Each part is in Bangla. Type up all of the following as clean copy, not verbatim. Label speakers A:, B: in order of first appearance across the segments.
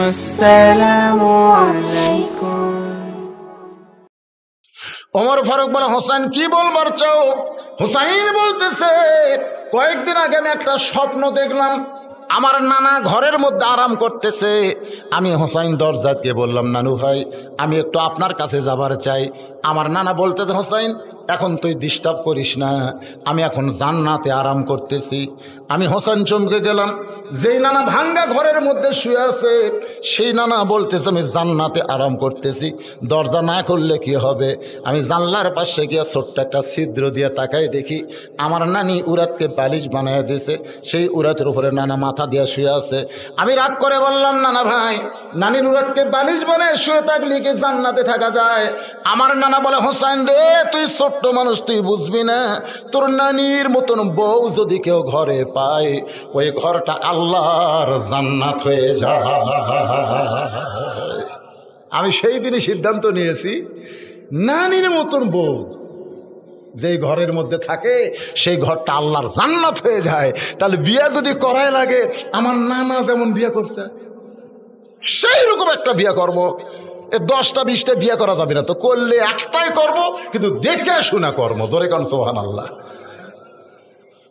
A: আসসালামু আলাইকুম।
B: ওমর ফারুক বলে, হোসেন কি বলবার চাও? হোসাইন বলতেছে, কয়েকদিন আগে আমি একটা স্বপ্ন দেখলাম, আমার নানা ঘরের মধ্যে আরাম করতেছে। আমি হোসাইন দরজা দিয়ে বললাম, নানু ভাই আমি একটু আপনার কাছে যাবার চাই। আমার নানা বলতেছে, হোসাইন এখন তুই ডিস্টার্ব করিস না, আমি এখন জান্নাতে আরাম করতেছি। আমি হোসেন চমকে গেলাম। যেই নানা ভাঙ্গা ঘরের মধ্যে শুয়ে আছে সেই নানা বলতেছে আমি জান্নাতে আরাম করতেছি। দরজা না করলে কি হবে? আমি জানলার পাশে গিয়ে ছোট্ট একটা ছিদ্র দিয়ে তাকাই, দেখি আমার নানি উরাতকে বালিশ বানিয়ে দিয়েছে। সেই উরাতের উপরে নানা মাথা দিয়ে শুয়ে আছে। আমি রাগ করে বললাম, নানা ভাই নানির উরাতকে বালিশ বানিয়ে শুয়ে থাকলে কি জান্নাতে থাকা যায়? আমার নানা বলে, হোসেন রে তুই ছোট্ট মানুষ, তুই বুঝবি না, তোর নানির মতন বউ যদি কেউ ঘরে পায় ওই ঘরটা আল্লাহর জান্নাত হয়ে যায়। আমি সেই দিনই সিদ্ধান্ত নিয়েছি, নানির মতন বউ যেই ঘরের মধ্যে থাকে সেই ঘরটা আল্লাহর জান্নাত হয়ে যায়। তাহলে বিয়ে যদি করাই লাগে, আমার নানা যেমন বিয়ে করছে সেই রকম একটা বিয়ে করব। 10টা 20টা বিয়ে করা যাবে না তো, করলে একটাই করব, কিন্তু দেখে শোনা কর্ম। ধরে কান সুবহানাল্লাহ।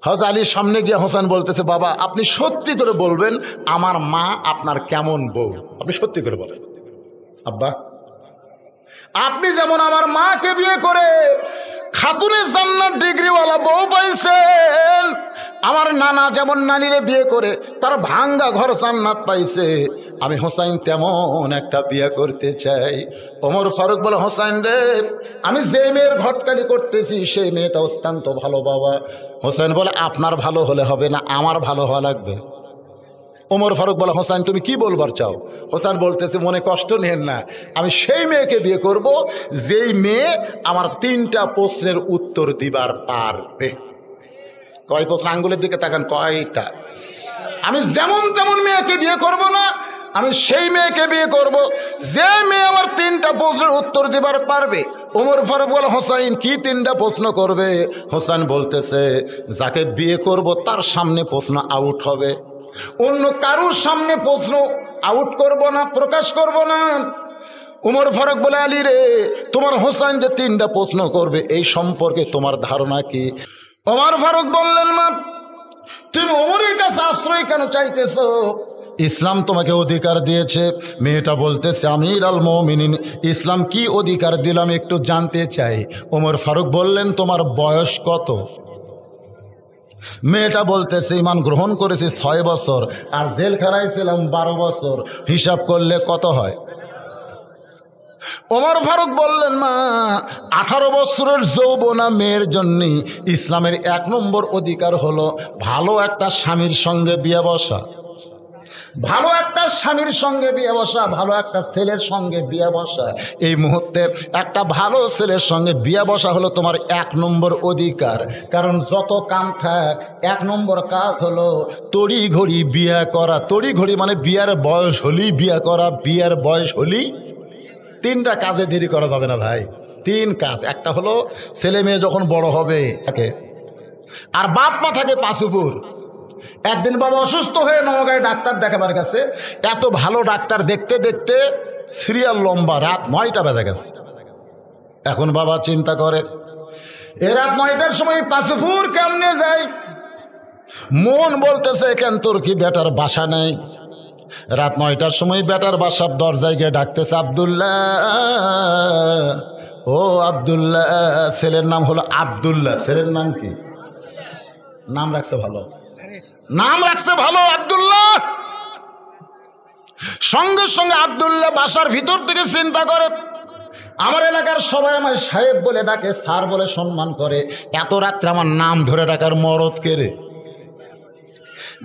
B: হযরত আলীর সামনে গিয়ে হোসেন বলতেছে, বাবা আপনি সত্যি করে বলবেন আমার মা আপনার কেমন বউ? আপনি সত্যি করে বলেন। আব্বা আপনি যেমন আমার মাকে বিয়ে করে খাতুনে জান্নাত ডিগ্রিওয়ালা বউ পাইছেন, আমার নানা যেমন নানিরে বিয়ে করে তার ভাঙ্গা ঘর জান্নাত পাইছে, আমি হোসাইন তেমন একটা বিয়ে করতে চাই। ওমর ফারুক বলে, হোসাইন রে আমি যে মেয়ের ঘটকালি করতেছি সেই মেয়েটা অত্যন্ত ভালো বাবা। হোসেন বলে, আপনার ভালো হলে হবে না, আমার ভালো হওয়া লাগবে। ওমর ফারুক বলে, হোসেন তুমি কি বলবার চাও? হোসেন বলতেছে, মনে কষ্ট নেন না, আমি সেই মেয়েকে বিয়ে করব যেই মেয়ে আমার 3টা প্রশ্নের উত্তর দিবার পারবে। কয় প্রশ্ন? আঙ্গুলের দিকে তাকান, কয়টা? আমি যেমন তেমন মেয়েকে বিয়ে করব না, আমি সেই মেয়েকে বিয়ে করব যে মেয়ে আমার 3টা প্রশ্নের উত্তর দিবার পারবে। ওমর ফারুক বলে, হোসাইন কি 3টা প্রশ্ন করবে? হোসেন বলতেছে, যাকে বিয়ে করব তার সামনে প্রশ্ন আউট হবে, অন্য কারোর সামনে প্রশ্ন আউট করব না, প্রকাশ করব না। ওমর ফারুক বলে, আলী রে তোমার হোসেন যে 3টা প্রশ্ন করবে এই সম্পর্কে তোমার ধারণা কি? ওমর ফারুক বললেন, মা তুমি ওমরের কাছে আশ্রয় কেন চাইতেছো? ইসলাম তোমাকে অধিকার দিয়েছে। মেয়েটা বলতেছে, আমির আল মুমিনিন ইসলাম কি অধিকার দিলাম একটু জানতে চাই। ওমর ফারুক বললেন, তোমার বয়স কত? মেয়েটা বলতেছে, ঈমান গ্রহণ করেছি 6 বছর আর জেলখানায় ছিলাম 12 বছর, হিসাব করলে কত হয়? ওমর ফারুক বললেন, মা 18 বছরের যৌবনা মেয়ের জন্য ইসলামের 1 নম্বর অধিকার হলো ভালো একটা স্বামীর সঙ্গে বিয়ে বসা। ভালো একটা স্বামীর সঙ্গে বিয়ে বসা, ভালো একটা ছেলের সঙ্গে বিয়ে বসা। এই মুহূর্তে একটা ভালো ছেলের সঙ্গে বিয়ে বসা হলো তোমার 1 নম্বর অধিকার। কারণ যত কাম থাক 1 নম্বর কাজ হলো তড়ি ঘড়ি বিয়ে করা। তড়ি ঘড়ি মানে বিয়ের বয়স হলেই বিয়ে করা, বিয়ের বয়স হলেই। 3টা কাজে দেরি করা যাবে না ভাই। 3 কাজ। একটা হলো ছেলে মেয়ে যখন বড় হবে থাকে, আর বাপ মা থাকে পাঁচুপুর। একদিন বাবা অসুস্থ হয়ে নওগাঁয় ডাক্তার দেখাবার গেছে। এত ভালো ডাক্তার দেখতে দেখতে সিরিয়াল লম্বা, রাত 9টা বেজে গেছে। এখন বাবা চিন্তা করে, এ রাত 9টার সময় পাঁচুপুর কেমনে যায়? মন বলতেছে, কেন তোর কি বেটার বাসা নেই? রাত 9টার সময় বেটার বাসার দরজায় গিয়ে ডাকতেছে, আব্দুল্লাহ, ও আব্দুল্লাহ। ছেলের নাম হলো আব্দুল্লাহ। ছেলের নাম কি? নাম রাখছে ভালো, নাম রাখছে ভালো, আব্দুল্লাহ। সঙ্গে সঙ্গে আব্দুল্লাহ বাসার ভিতর থেকে চিন্তা করে, আমার এলাকার সবাই আমার সাহেব বলে ডাকে, স্যার বলে সম্মান করে, এত রাত্রে আমার নাম ধরে ডাকার মরদ কে রে?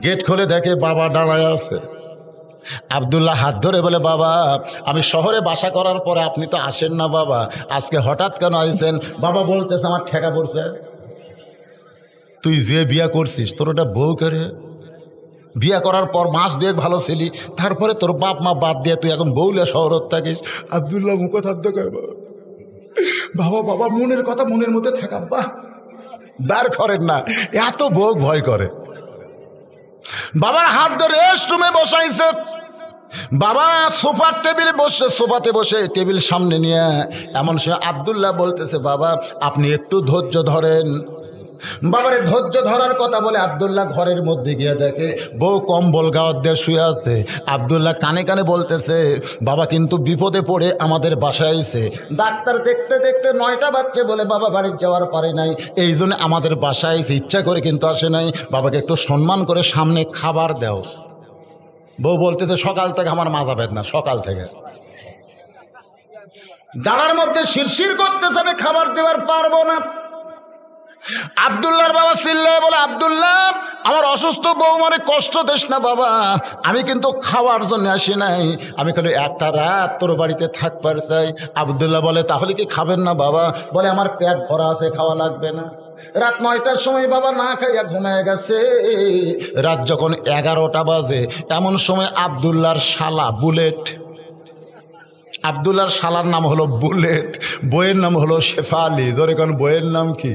B: গেট খুলে দেখে বাবা দাঁড়ায় আছে। আব্দুল্লাহ হাত ধরে বলে, বাবা আমি শহরে বাসা করার পরে আপনি তো আসেন না বাবা, আজকে হঠাৎ কেন আইছেন? বাবা বলতেছে, আমার ঠেকা পড়ছে। তুই যে বিয়া করছিস তোর ওটা বউ করে? বিয়া করার পর মাস 2 ভালো ছিলি, তারপরে তোর বাপ মা বাদ দিয়ে তুই এখন বউলিয়া শহরত থাকিস। আব্দুল্লাহ মুখ থাকতে কয়, বাবা বাবা মনের কথা মনের মধ্যে থাকা, বাহ বার করেন না, এত বউ ভয় করে। বাবার হাত ধরে রেস্ট রুমে বসাইছে। বাবা সোফার টেবিলে বসে, সোফাতে বসে টেবিল সামনে নিয়ে এমন সময় আব্দুল্লাহ বলতেছে, বাবা আপনি একটু ধৈর্য ধরেন। বাবারে ধৈর্য ধরার কথা বলে আব্দুল্লাহ ঘরের মধ্যে গিয়ে দেখে বউ কম্বল গাওয়ার দিয়ে শুয়ে আছে। আব্দুল্লাহ কানে কানে বলতেছে, বাবা কিন্তু বিপদে পড়ে আমাদের বাসায় আইছে, ডাক্তার দেখতে দেখতে 9টা বাজছে বলে বাবা বাড়ি যাওয়ার পারে নাই, এই জন্য আমাদের বাসায় আইছে, ইচ্ছা করে কিন্তু আসে নাই, বাবাকে একটু সম্মান করে সামনে খাবার দাও। বউ বলতেছে, সকাল থেকে আমার মাথা বেদনা, সকাল থেকে ডানার মধ্যে শিরশির করতেছে, আমি খাবার দেওয়ার পারবো না। আব্দুল্লাহর বাবা চিল্লায় বলে, আব্দুল্লাহ আমার অসুস্থ বউ মানে কষ্ট দিস না বাবা, আমি কিন্তু খাওয়ার জন্য আসি নাই, আমি খালি একটা রাত তোর বাড়িতে থাকবার চাই। আব্দুল্লাহ বলে, তাহলে কি খাবেন না বাবা? বলে, আমার পেট ভরা আছে, খাওয়া লাগবে না। রাত 9টার সময় বাবা না খাইয়া ঘুমায় গেছে। রাত যখন 11টা বাজে এমন সময় আব্দুল্লাহর শালা বুলেট, আব্দুল্লাহর শালার নাম হলো বুলেট, বইয়ের নাম হলো শেফালি। ধরে কোন বইয়ের নাম কি?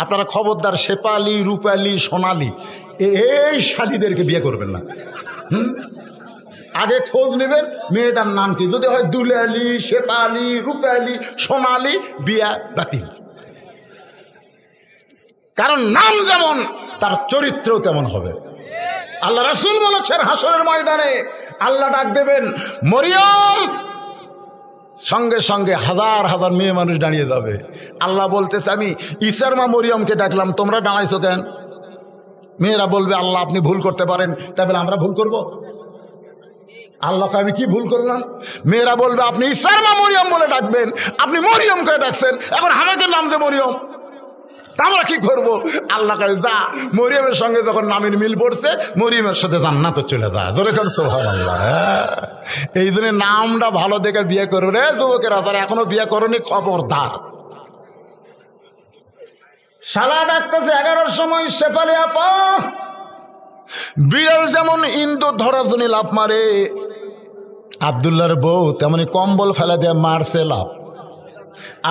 B: আপনারা খবরদার শেফালি, রূপালি, সোনালি এই শালিদেরকে বিয়ে করবেন না। আগে খোঁজ নেবেন মেয়েটার নাম কি, যদি হয় দুলালি, শেফালি, রূপালি, সোনালি, বিয়া বাতিল। কারণ নাম যেমন তার চরিত্রও তেমন হবে। আল্লাহ রাসূল বলেছেন, হাসরের ময়দানে আল্লাহ ডাক দেবেন, মরিয়ম, সঙ্গে সঙ্গে হাজার হাজার মেয়ে মানুষ দাঁড়িয়ে যাবে। আল্লাহ বলতেছে, আমি ঈসার মা মরিয়মকে ডাকলাম, তোমরা দাঁড়াইছো কেন? মেয়েরা বলবে, আল্লাহ আপনি ভুল করতে পারেন, তাই বলে আমরা ভুল করব? আল্লাহকে আমি কি ভুল করলাম? মেয়েরা বলবে, আপনি ঈসার মা মরিয়ম বলে ডাকবেন, আপনি মরিয়মকে ডাকছেন, এখন আমাকে নাম দে মরিয়ম, আমরা কি করবো? আল্লাহ কাছে যা, মরিয়মের সঙ্গে যখন নামের মিল পড়ছে, মরিয়মের সাথে জান্নাতে চলে যা। জোরে কর সুবহানাল্লাহ। এই জন্য নামটা ভালো দেখে বিয়ে করো রে যুবকেরা, তারা এখনো বিয়ে করোনি, খবরদার। শালা ডাকতেছে 11টার সময়, শেফালি আপা, বিড়াল যেমন ইন্দুর ধরার জন্য লাফ মারে, আব্দুল্লাহর বউ তেমনি কম্বল ফেলা দিয়ে মারছে লাফ।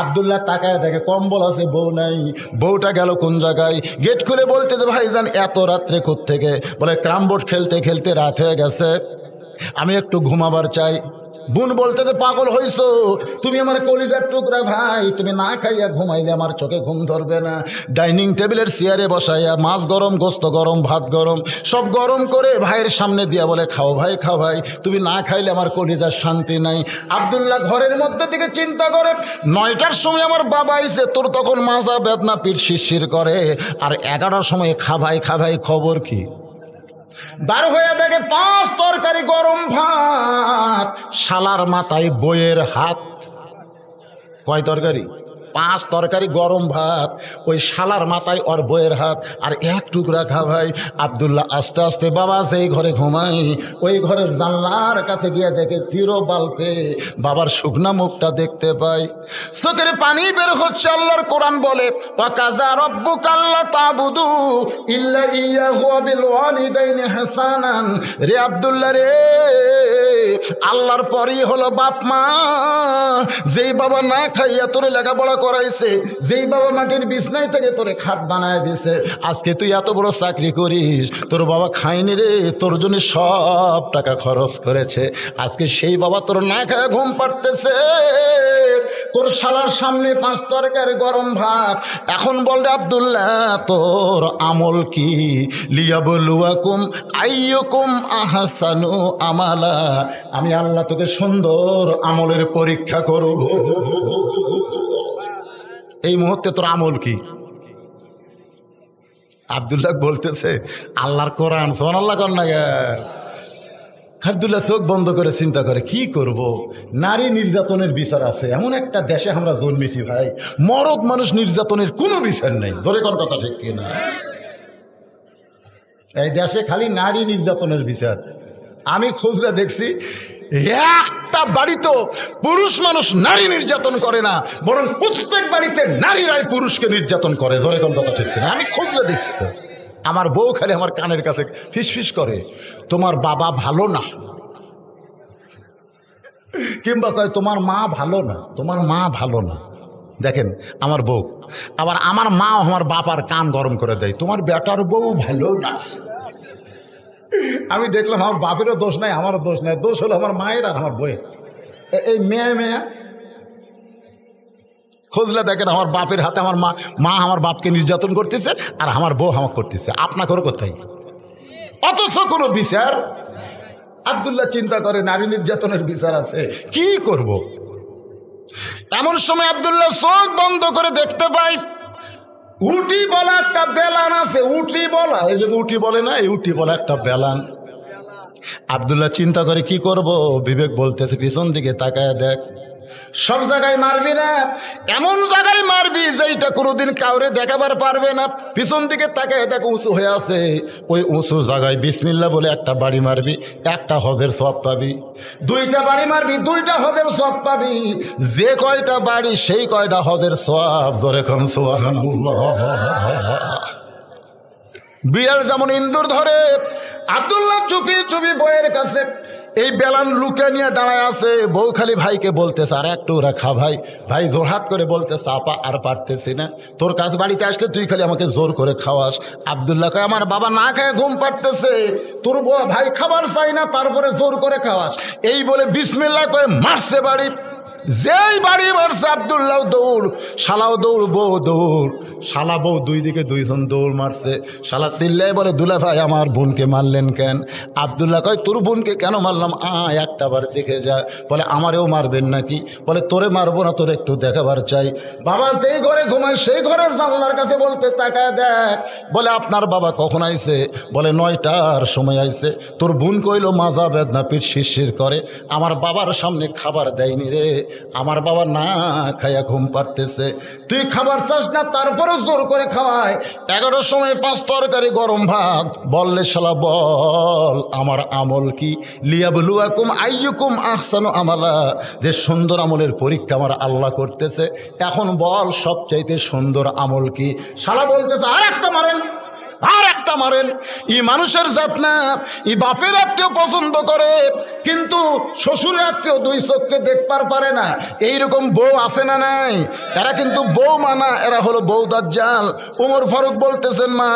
B: আব্দুল্লাহ তাকায় দেখে কম্বল আছে, বউ নাই। বউটা গেল কোন জায়গায়? গেট খুলে বলতে যে, ভাইজান এত রাত্রে কোত্থেকে? বলে, ক্যারাম বোর্ড খেলতে খেলতে রাত হয়ে গেছে, আমি একটু ঘুমাবার চাই। বোন বলতে যে, পাগল হইছো তুমি, আমার কলিজার টুকরা ভাই, তুমি না খাইয়া ঘুমাইলে আমার চোখে ঘুম ধরবে না। ডাইনিং টেবিলের চেয়ারে বসাইয়া মাছ গরম, গোস্ত গরম, ভাত গরম, সব গরম করে ভাইয়ের সামনে দিয়া বলে, খাও ভাই, খাও ভাই, তুমি না খাইলে আমার কলিজার শান্তি নাই। আব্দুল্লাহ ঘরের মধ্যে থেকে চিন্তা করে, 9টার সময় আমার বাবা আইছে, তোর তখন মাজা বেদনা, পিঠ শিরশির করে, আর 11টার সময় খাভাই খাভাই, খবর কি? বার হয়ে দেখে 5 তরকারি গরম ভাত, শালার মাথায় বইয়ের হাত। কয় তরকারি? 5 তরকারি গরম ভাত, ওই শালার মাথায় ওর বইয়ের হাত, আর এক টুকরা খাভাই। আব্দুল্লাহ আস্তে আস্তে বাবা যেই ঘরে ঘুমাই, ওই ঘরের জানলার কাছে গিয়ে দেখে জিরো বাল্বে বাবার শুকনা মুখটা দেখতে পাই, চোখের পানি বের হচ্ছে। আল্লাহর কোরআন বলে, ওয়াকাযা রাব্বুকা আল্লা তা'বুদু ইল্লা ইয়্যাহু ওয়া বিল ওয়ালিদাইনি ইহসানান। রে আব্দুল্লাহ রে, আল্লাহর পরই হলো বাপ মা। যেই বাবা না খাইয়া তোরে লেখাপড়া করাইছে, যেই বাবা মাটির বিছনায় থেকে তোরে খাট বানায় দিছে, আজকে তুই এত বড় চাকরি করিস, তোর বাবা খায়নি রে, তোর জন্য সব টাকা খরচ করেছে, আজকে সেই বাবা তোর না খায় ঘুম পাড়তেছে, তোর শালার সামনে 5 তরকারি গরম ভাত। এখন বল রে আব্দুল্লাহ, তোর আমল কি? লিয়াবলুয়াকুম আইয়ুকুম আহসানু আমালা। আমি আল্লাহ তোকে সুন্দর আমলের পরীক্ষা করব। এই মুহূর্তে তোর আমল কি? আব্দুল্লাহ বলতেছে, আল্লাহর কোরআন, সুবহানাল্লাহ কর না। আব্দুল্লাহ চোখ বন্ধ করে চিন্তা করে, কি করব? নারী নির্যাতনের বিচার আছে, এমন একটা দেশে আমরা জন্মেছি ভাই, মরদ মানুষ নির্যাতনের কোনো বিচার নেই। জোরে কোন কথা ঠিক কিনা? এই দেশে খালি নারী নির্যাতনের বিচার। আমি খুঁজলে দেখছি একটা বাড়িতেও পুরুষ মানুষ নারী নির্যাতন করে না, বরং প্রত্যেক বাড়িতে নারীরাই পুরুষকে নির্যাতন করে। জোরে কোন কথা ঠিক কিনা? আমি খুঁজলে দেখছি তো। আমার বউ খালি আমার কানের কাছে ফিসফিস করে, তোমার বাবা ভালো না, কিংবা কয় তোমার মা ভালো না, তোমার মা ভালো না। দেখেন আমার বউ, আবার আমার মা আমার বাবার কান গরম করে দেয়, তোমার বেটার বউ ভালো না। আমি দেখলাম আমার বাপেরও দোষ নাই, আমারও দোষ নাই, দোষ হলো আমার মায়ের আর আমার বইয়ের। এই মেয়া খুঁজলে দেখেন আমার বাপের হাতে আমার মা আমার বাপকে নির্যাতন করতেছে আর আমার বউ আমাকে করতেছে, আপনাকেও কোথায়, অথচ কোনো বিচার। আব্দুল্লাহ চিন্তা করে নারী নির্যাতনের বিচার আছে, কি করব। এমন সময় আব্দুল্লাহ চোখ বন্ধ করে দেখতে পাই উটি বলা একটা বেলান আছে, উটি বলা, এই যে উটি বলে না, এই উটি বলা একটা বেলান। আব্দুল্লাহ চিন্তা করে কি করব, বিবেক বলতেছে পিছন দিকে তাকায় দেখ, সব জায়গায় মারবি না, এমন জায়গায় মারবি যেটা কোনোদিন কাউরে দেখাবার পারবে না। পিছন দিকে তাকায় দেখ উঁচু হয়ে আছে, ওই উঁচু জায়গায় বিসমিল্লাহ বলে একটা বাড়ি মারবি, একটা হজের সওয়াব পাবি। দুইটা বাড়ি মারবি, দুইটা হজের সওয়াব পাবি। যে কয়টা বাড়ি সেই কয়টা হজের সওয়াব। জোরে কোন সুবহানাল্লাহ। বিড়াল যেমন ইন্দুর ধরে, আব্দুল্লাহ চুপি চুপি বইয়ের কাছে এই বেলান লুকে নিয়ে দাঁড়ায় আছে। বউ খালি ভাইকে বলতেছে আর একটু ওরা খা ভাই। ভাই জোরহাত করে বলতেছে আপা আর পারতেছি না, তোর কাছ বাড়িতে আসলে তুই খালি আমাকে জোর করে খাওয়াস। আব্দুল্লাহ কয় আমার বাবা না খায় ঘুম পাড়তেছে, তোর ভাই খাবার চাই না তারপরে জোর করে খাওয়াস। এই বলে বিসমিল্লাহ কয়ে মারছে বাড়ি। যেই বাড়ি মারছে আব্দুল্লাহ দৌড়, শালাও দৌড়, বউ দৌড়। শালা বউ দুই দিকে দুইজন দৌড় মারছে। শালা চিল্লাই বলে দুলা ভাই আমার বোনকে মারলেন কেন? আব্দুল্লাহ কয় তোর বোনকে কেন মারলাম, একটা বার দেখে যা। বলে আমারেও মারবেন নাকি? বলে তোরে মারবো না, তোর একটু দেখাবার চাই। বাবা সেই ঘরে ঘুমায়, সেই ঘরে জানলার কাছে বলতে তাকায় দেখ। বলে আপনার বাবা কখন আইছে? বলে 9টার সময় আইছে। তোর বোন কইলো মাজা বেদনা, পিঠ শিরশির করে, আমার বাবার সামনে খাবার দেয়নি রে, আমার বাবা না খাইয়া ঘুম পাড়তেছে। তুই খাবার চাস না তারপরেও জোর করে খাওয়ায়। 11টার সময় 5 তরকারি গরম ভাত। বললে শালা বল আমার আমল কি? লিয়াবলুয়াকুম আইয়ুকুম আহসানু আমালা, যে সুন্দর আমলের পরীক্ষা আমার আল্লাহ করতেছে। এখন বল সবচাইতে সুন্দর আমল কি? শালা বলতেছে আর একটা মারেন, আর একটা মারেন। ই মানুষের জাত না, ই বাপের আত্মীয় পছন্দ করে কিন্তু শ্বশুরের আত্মীয় দুই চোখকে দেখবার পারে না। এইরকম বউ আছে না নাই? এরা কিন্তু বউ মানা, এরা হলো বউ দাজ্জাল। ওমর ফারুক বলতেছেন মা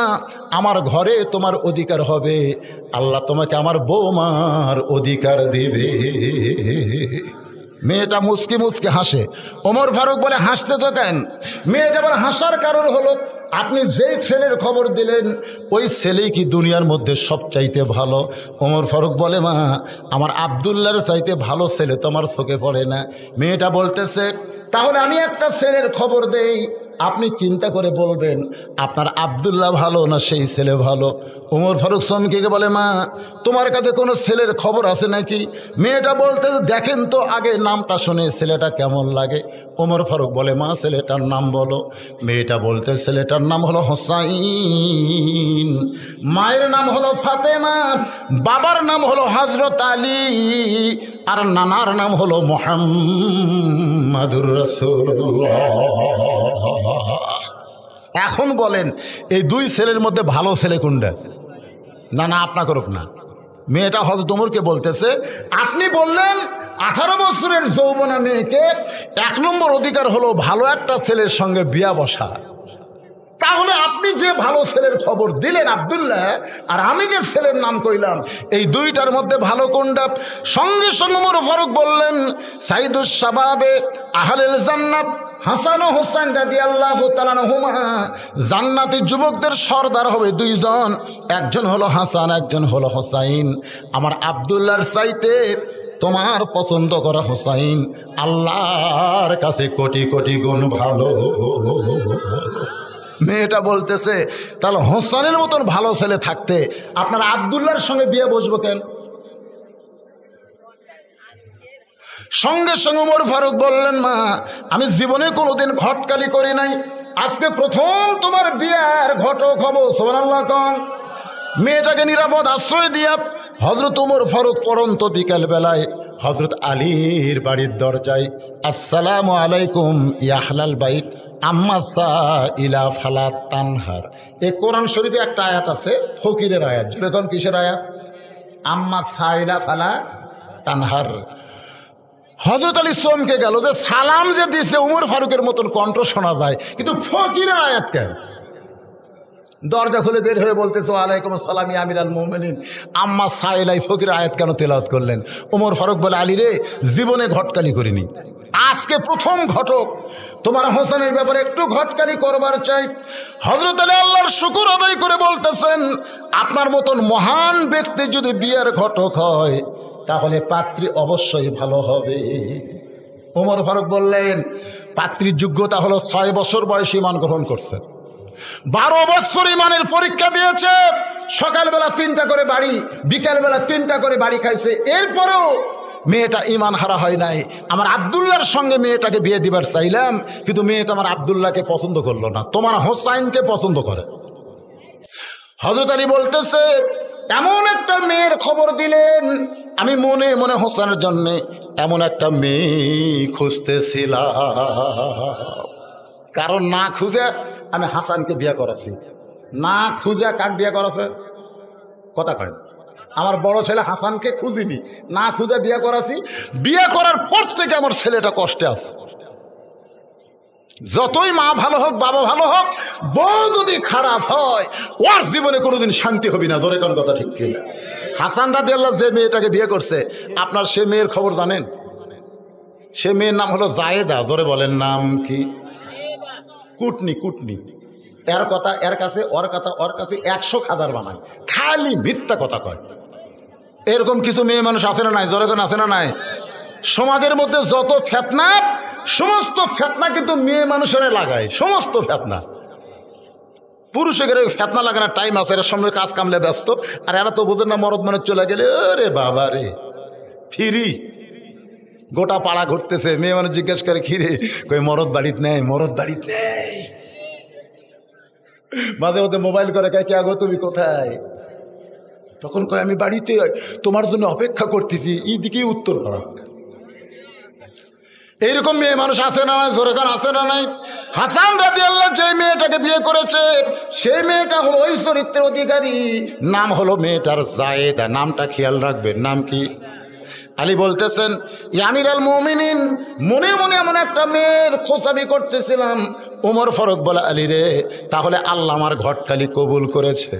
B: আমার ঘরে তোমার অধিকার হবে, আল্লাহ তোমাকে আমার বউমার অধিকার দিবে। মেয়েটা মুচকি মুচকি হাসে। ওমর ফারুক বলে হাসতে তো কেন? মেয়েটা বলে হাসার কারণ হলো আপনি যেই ছেলের খবর দিলেন ওই ছেলেই কি দুনিয়ার মধ্যে সবচাইতে ভালো? ওমর ফারুক বলে মা আমার আব্দুল্লাহর চাইতে ভালো ছেলে তোমার চোখে পড়ে না। মেয়েটা বলতেছে তাহলে আমি একটা ছেলের খবর দেই, আপনি চিন্তা করে বলবেন আপনার আব্দুল্লাহ ভালো না সেই ছেলে ভালো। ওমর ফারুক চমকে বলে মা তোমার কাছে কোনো ছেলের খবর আছে নাকি? মেয়েটা বলতে দেখেন তো আগে নামটা শুনে ছেলেটা কেমন লাগে। ওমর ফারুক বলে মা ছেলেটার নাম বলো। মেয়েটা বলতে ছেলেটার নাম হলো হোসাইন, মায়ের নাম হলো ফাতেমা, বাবার নাম হলো হযরত আলী, আর নানার নাম হলো মুহাম্মাদুর রাসূলুল্লাহ। এখন বলেন এই দুই ছেলের মধ্যে ভালো ছেলে কোনটা? না না আপনা করুক না। মেয়েটা হযরত ওমরকে বলতেছে আপনি বললেন 18 বছরের যৌবনা মেয়েকে 1 নম্বর অধিকার হলো ভালো একটা ছেলের সঙ্গে বিয়া বসা। তাহলে আপনি যে ভালো ছেলের খবর দিলেন আব্দুল্লাহ, আর আমি যে ছেলের নাম কইলাম, এই দুইটার মধ্যে ভালো কোনটা? সঙ্গে সঙ্গে ওমর ফারুক বললেন সাইদুস শাবাবে আহলেল জান্নাত হাসান ও হোসেন রাদিয়াল্লাহু তাআলা আনহুমা, জান্নাতি যুবকদের সর্দার হবে দুইজন, একজন হলো হাসান একজন হলো হোসাইন। আমার আব্দুল্লাহর চাইতে তোমার পছন্দ করা হোসাইন আল্লাহর কাছে কোটি কোটি গুণ ভালো। মেয়েটা বলতেছে তাহলে হোসানের মতন ভালো ছেলে থাকতে আপনার আব্দুল্লাহর সঙ্গে বিয়ে বসবো কেন? সঙ্গে সঙ্গে ওমর ফারুক বললেন মা আমি জীবনে কোনোদিন খটকালি করি নাই, আজকে প্রথম তোমার বিয়ার ঘটক হব। সুবহানাল্লাহ কোন। মেয়েটাকে নিরাপদ আশ্রয় দিয়া হযরত ওমর ফারুক পরন্ত বিকাল বেলায় হযরত আলীর বাড়ির দরজায় আসসালামু আলাইকুম ইয়া আহলাল বাইত আম্মা সাইলা ফালা তানহার। এই কোরআন শরীফে একটা আয়াত আছে ফকিরের আয়াত, যেরকম কিসের আয়াত? আম্মা সাইলা ফালা তানহার। হযরত আলী চমকে গেল যে সালাম যে দিছে ওমর ফারুকের মতন কণ্ঠ শোনা যায়, কিন্তু ফকিরের আয়াত কেন? দরজা খুলে বের হয়ে বলতেছে ওয়ালাইকুম আসসালাম ইয়া আমিরাল মুমিনিন। আম্মা সাইলাই ফকির আয়াত কেন তেলাওয়াত করলেন? ওমর ফারুক বলে, আলী রে, জীবনে ঘটকালি করিনি, আজকে প্রথম ঘটক, তোমার হোসেনের ব্যাপারে একটু ঘটকালি করবার চাই। হযরত আলী আল্লাহর শুকর আদায় করে বলতেছেন, আপনার মতন মহান ব্যক্তি যদি বিয়ের ঘটক হয় তাহলে পাত্রী অবশ্যই ভালো হবে। ওমর ফারুক বললেন, পাত্রীর যোগ্যতা হলো 6 বছর বয়সে ঈমান গ্রহণ করছে, 12 বছর ঈমানের পরীক্ষা দিয়েছে, সকালবেলা 3টা করে বাড়ি, বিকালবেলা 3টা করে বাড়ি খাইছে, এরপরেও মেয়েটা ঈমান হারা হয় নাই। আমার আব্দুল্লাহর সঙ্গে মেয়েটাকে বিয়ে দিবার চাইলাম, কিন্তু মেয়েটা আমার আব্দুল্লাহকে পছন্দ করলো না, তোমার হোসাইনকে পছন্দ করে। হযরত আলী বলতেছে, এমন একটা মেয়ের খবর দিলেন, আমি মনে মনে হোসেনের জন্য এমন একটা মেয়ে খুঁজতেছিলাম, কারণ না খুঁজে আমি হাসানকে বিয়ে করাছি। না খুঁজে কাক বিয়ে করাছে? কথা কয় না। আমার বড় ছেলে হাসানকে খুঁজিনি, না খুঁজে বিয়ে করাছি। বিয়ে করার পর থেকে আমার ছেলেটা কষ্টে আছে। যতই মা ভালো হোক, বাবা ভালো হোক, বউ যদি খারাপ হয় ওর জীবনে কোনোদিন শান্তি হবে না। জোরে কোন কথা ঠিক কিনা? হাসান রাদিয়াল্লাহু যে মেয়েটাকে বিয়ে করছে, আপনার সে মেয়ের খবর জানেন? সে মেয়ের নাম হলো জায়েদা। জোরে বলেন, নাম কি? কুটনি। কুটনি। এর কথা এর কাছে, ওর কাছে 100 খাজার বানায়, খালি মিথ্যা কথা কয়। এরকম কিছু মেয়ে মানুষ আছে না নাই? জোরে কোন আছে না নাই? সমাজের মধ্যে যত ফিতনা, সমস্ত ফিতনা কিন্তু মেয়ে মানুষের লাগায়, সমস্ত ফিতনা। পুরুষের ফিতনা লাগানোর টাইম আছে, এর সামনে কাজ কামলে ব্যস্ত, আর এরা তো বোঝেন না, মরদ মানে চলে গেলে ওরে বাবা রে ফিরি, গোটা পাড়া ঘুরতেছে। মেয়ে মানুষ জিজ্ঞেস করে, খিরে কই মরদ বাড়িতে নেই, মরদ বাড়িতে নেই। মাঝে মধ্যে মোবাইল করে, কে আগো তুমি কোথায়? তখন কয় আমি বাড়িতে, তোমার জন্য অপেক্ষা করতেছি। এই দিকেই উত্তর পাড়া। এইরকম মেয়ে মানুষ আছে না নাই? জোরে কান আছে না নাই? হাসান রাদিয়াল্লাহু যে মেয়েটাকে বিয়ে করেছে, সেই মেয়েটা হলো ওই চরিত্রের অধিকারী, নাম হলো মেয়েটার জায়েদা। নামটা খেয়াল রাখবেন। নাম কি? আলী বলতেছেন, ইয়া আমিরাল মুমিনিন, মনে মনে এমন একটা মেয়ের খোঁজাবি করতেছিলাম। ওমর ফারুক বলে, আলী রে, তাহলে আল্লাহ আমার ঘটকালি কবুল করেছে,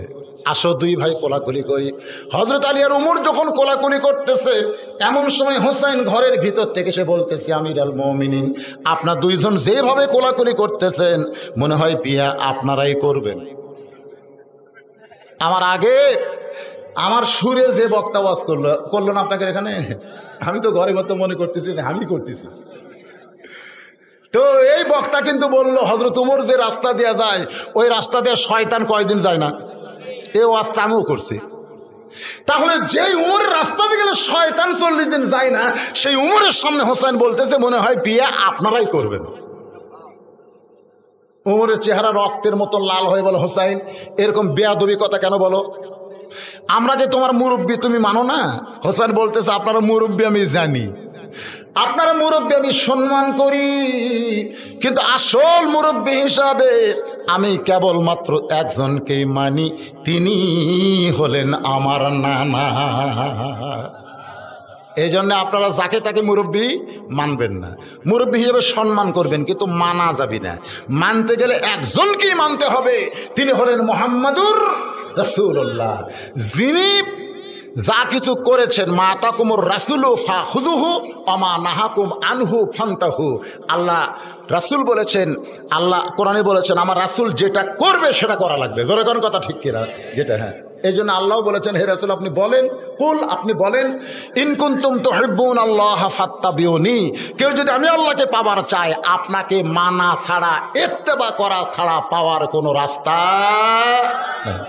B: আসো 2 ভাই কোলাকুলি করি। হযরত আলী আর ওমর যখন কোলাকুলি করতেছে, এমন সময় হোসেন ঘরের ভিতর থেকে সে বলতেছে, আমিরাল মুমিনিন, আপনার 2 জন যেভাবে কোলাকুলি করতেছেন, মনে হয় বিয়া আপনারাই করবেন। আমার আগে আমার সুরে যে বক্তা ওয়াজ করলো না আপনাকে এখানে, আমি তো ঘরে মতো মনে করতেছি আমি করতেছি। তো এই বক্তা কিন্তু বললো, হযরত ওমর যে রাস্তা দিয়ে যায়, ওই রাস্তা দিয়ে শয়তান কয়দিন যায় না, এই ওয়াজটা আমিও করছি। তাহলে যেই উমরের রাস্তা দিয়ে গেলে শয়তান 40 দিন যায় না, সেই উমরের সামনে হোসেন বলতেছে, মনে হয় বিয়ে আপনারাই করবেন। উমরের চেহারা রক্তের মতো লাল হয়ে বলে, হোসাইন, এরকম বেয়াদবি কথা কেন বলো? আমরা যে তোমার মুরব্বী, তুমি মানো না? হোসেন বলতেছে, আপনারা মুরব্বী আমি জানি, আপনারা মুরব্বী আমি সম্মান করি, কিন্তু আসল মুরব্বী হিসাবে আমি কেবলমাত্র একজনকেই মানি, তিনি হলেন আমার নানা। এই জন্য আপনারা যাকে তাকে মুরব্বী মানবেন না, মুরব্বী হিসেবে সম্মান করবেন, কিন্তু মানা যাবে না। মানতে গেলে একজনকেই মানতে হবে, তিনি হলেন মুহাম্মাদুর রাসূলুল্লাহ। যিনি যা কিছু করেছেন, মা তাকুমুর রাসূলু ফাখুযুহু ওয়া মা নাহাকুম আনহু ফান্তাহু। আল্লাহ রাসূল বলেছেন, আল্লাহ কোরআনে বলেছেন, আমার রাসূল যেটা করবে সেটা করা লাগবে। জোরে কোন কথা ঠিক কিনা? যেটা হ্যাঁ। এই জন্য আল্লাহ বলেছেন, হে রাসূল আপনি বলেন, কুল আপনি বলেন, ইন কুনতুম তুহিব্বুনাল্লাহ ফাত্তাবিউনি, কেউ যদি আমি আল্লাহকে পাওয়ার চায়, আপনাকে মানা ছাড়া, ইত্তেবা করা ছাড়া পাওয়ার কোনো রাস্তা নেই।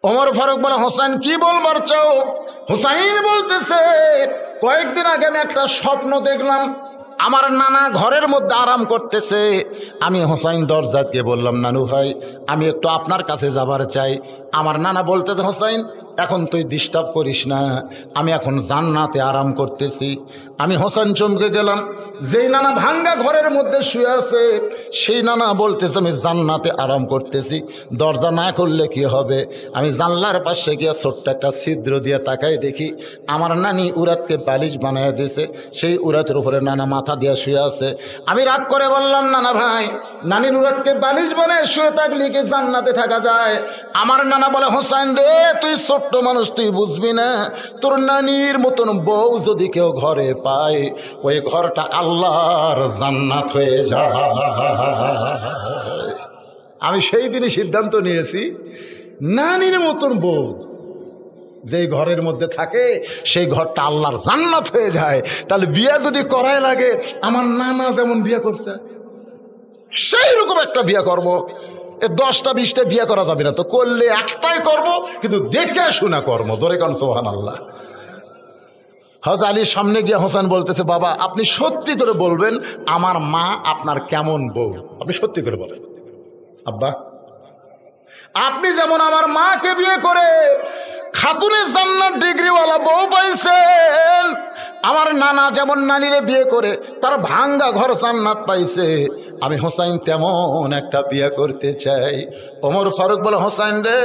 B: ওমর ফারুক বলে, হোসেন কি বলবার চাও? হোসাইন বলতেছে, কয়েকদিন আগে আমি একটা স্বপ্ন দেখলাম, আমার নানা ঘরের মধ্যে আরাম করতেছে। আমি হোসাইন দরজাকে বললাম, নানু ভাই আমি একটু আপনার কাছে যাবার চাই। আমার নানা বলতে, হোসাইন এখন তুই ডিস্টার্ব করিস না, আমি এখন জান্নাতে আরাম করতেছি। আমি হোসেন চমকে গেলাম। যেই নানা ভাঙ্গা ঘরের মধ্যে শুয়ে আছে সেই নানা বলতেছে আমি জান্নাতে আরাম করতেছি। দরজা না করলে কি হবে? আমি জানলার পাশে গিয়ে ছোট্ট একটা ছিদ্র দিয়ে তাকাই দেখি আমার নানি উরাতকে বালিশ বানায় দিয়েছে। সেই উরাতের উপরে নানা মাথা দিয়ে শুয়ে আছে। আমি রাগ করে বললাম, নানা ভাই, নানির উরাতকে বালিশ বানায় শুয়ে থাকলে কি জান্নাতে থাকা যায়? আমার নানা বলে, হোসেন রে, তুই ছোট্ট মানুষ, তুই বুঝবি না। তোর নানির মতন বউ যদি কেউ ঘরে পায়, ওই ঘরটা আল্লাহর জান্নাত হয়ে যায়। আমি সেই দিনই সিদ্ধান্ত নিয়েছি, নানির মতন বউ যেই ঘরের মধ্যে থাকে সেই ঘরটা আল্লাহর জান্নাত হয়ে যায়। তাহলে বিয়ে যদি করাই লাগে, আমার নানা যেমন বিয়ে করছে সেই রকম একটা বিয়ে করবো। 10টা 20টা বিয়ে করা যাবে না, তো করলে একটাই করব, কিন্তু দেখে শোনা কর্ম। জোরে কান সুবহানাল্লাহ। হযরত আলীর সামনে গিয়ে হোসেন বলতেছে, বাবা আপনি সত্যি করে বলবেন আমার মা আপনার কেমন বউ? আপনি সত্যি করে বলেন। আব্বা, আপনি যেমন আমার মাকে বিয়ে করে খাতুনে জান্নাত ডিগ্রিওয়ালা বউ পাইছেন, আমার নানা যেমন নানিরে বিয়ে করে তার ভাঙ্গা ঘর জান্নাত পাইছে, আমি হোসাইন তেমন একটা বিয়ে করতে চাই। ওমর ফারুক বলে, হোসাইন রে,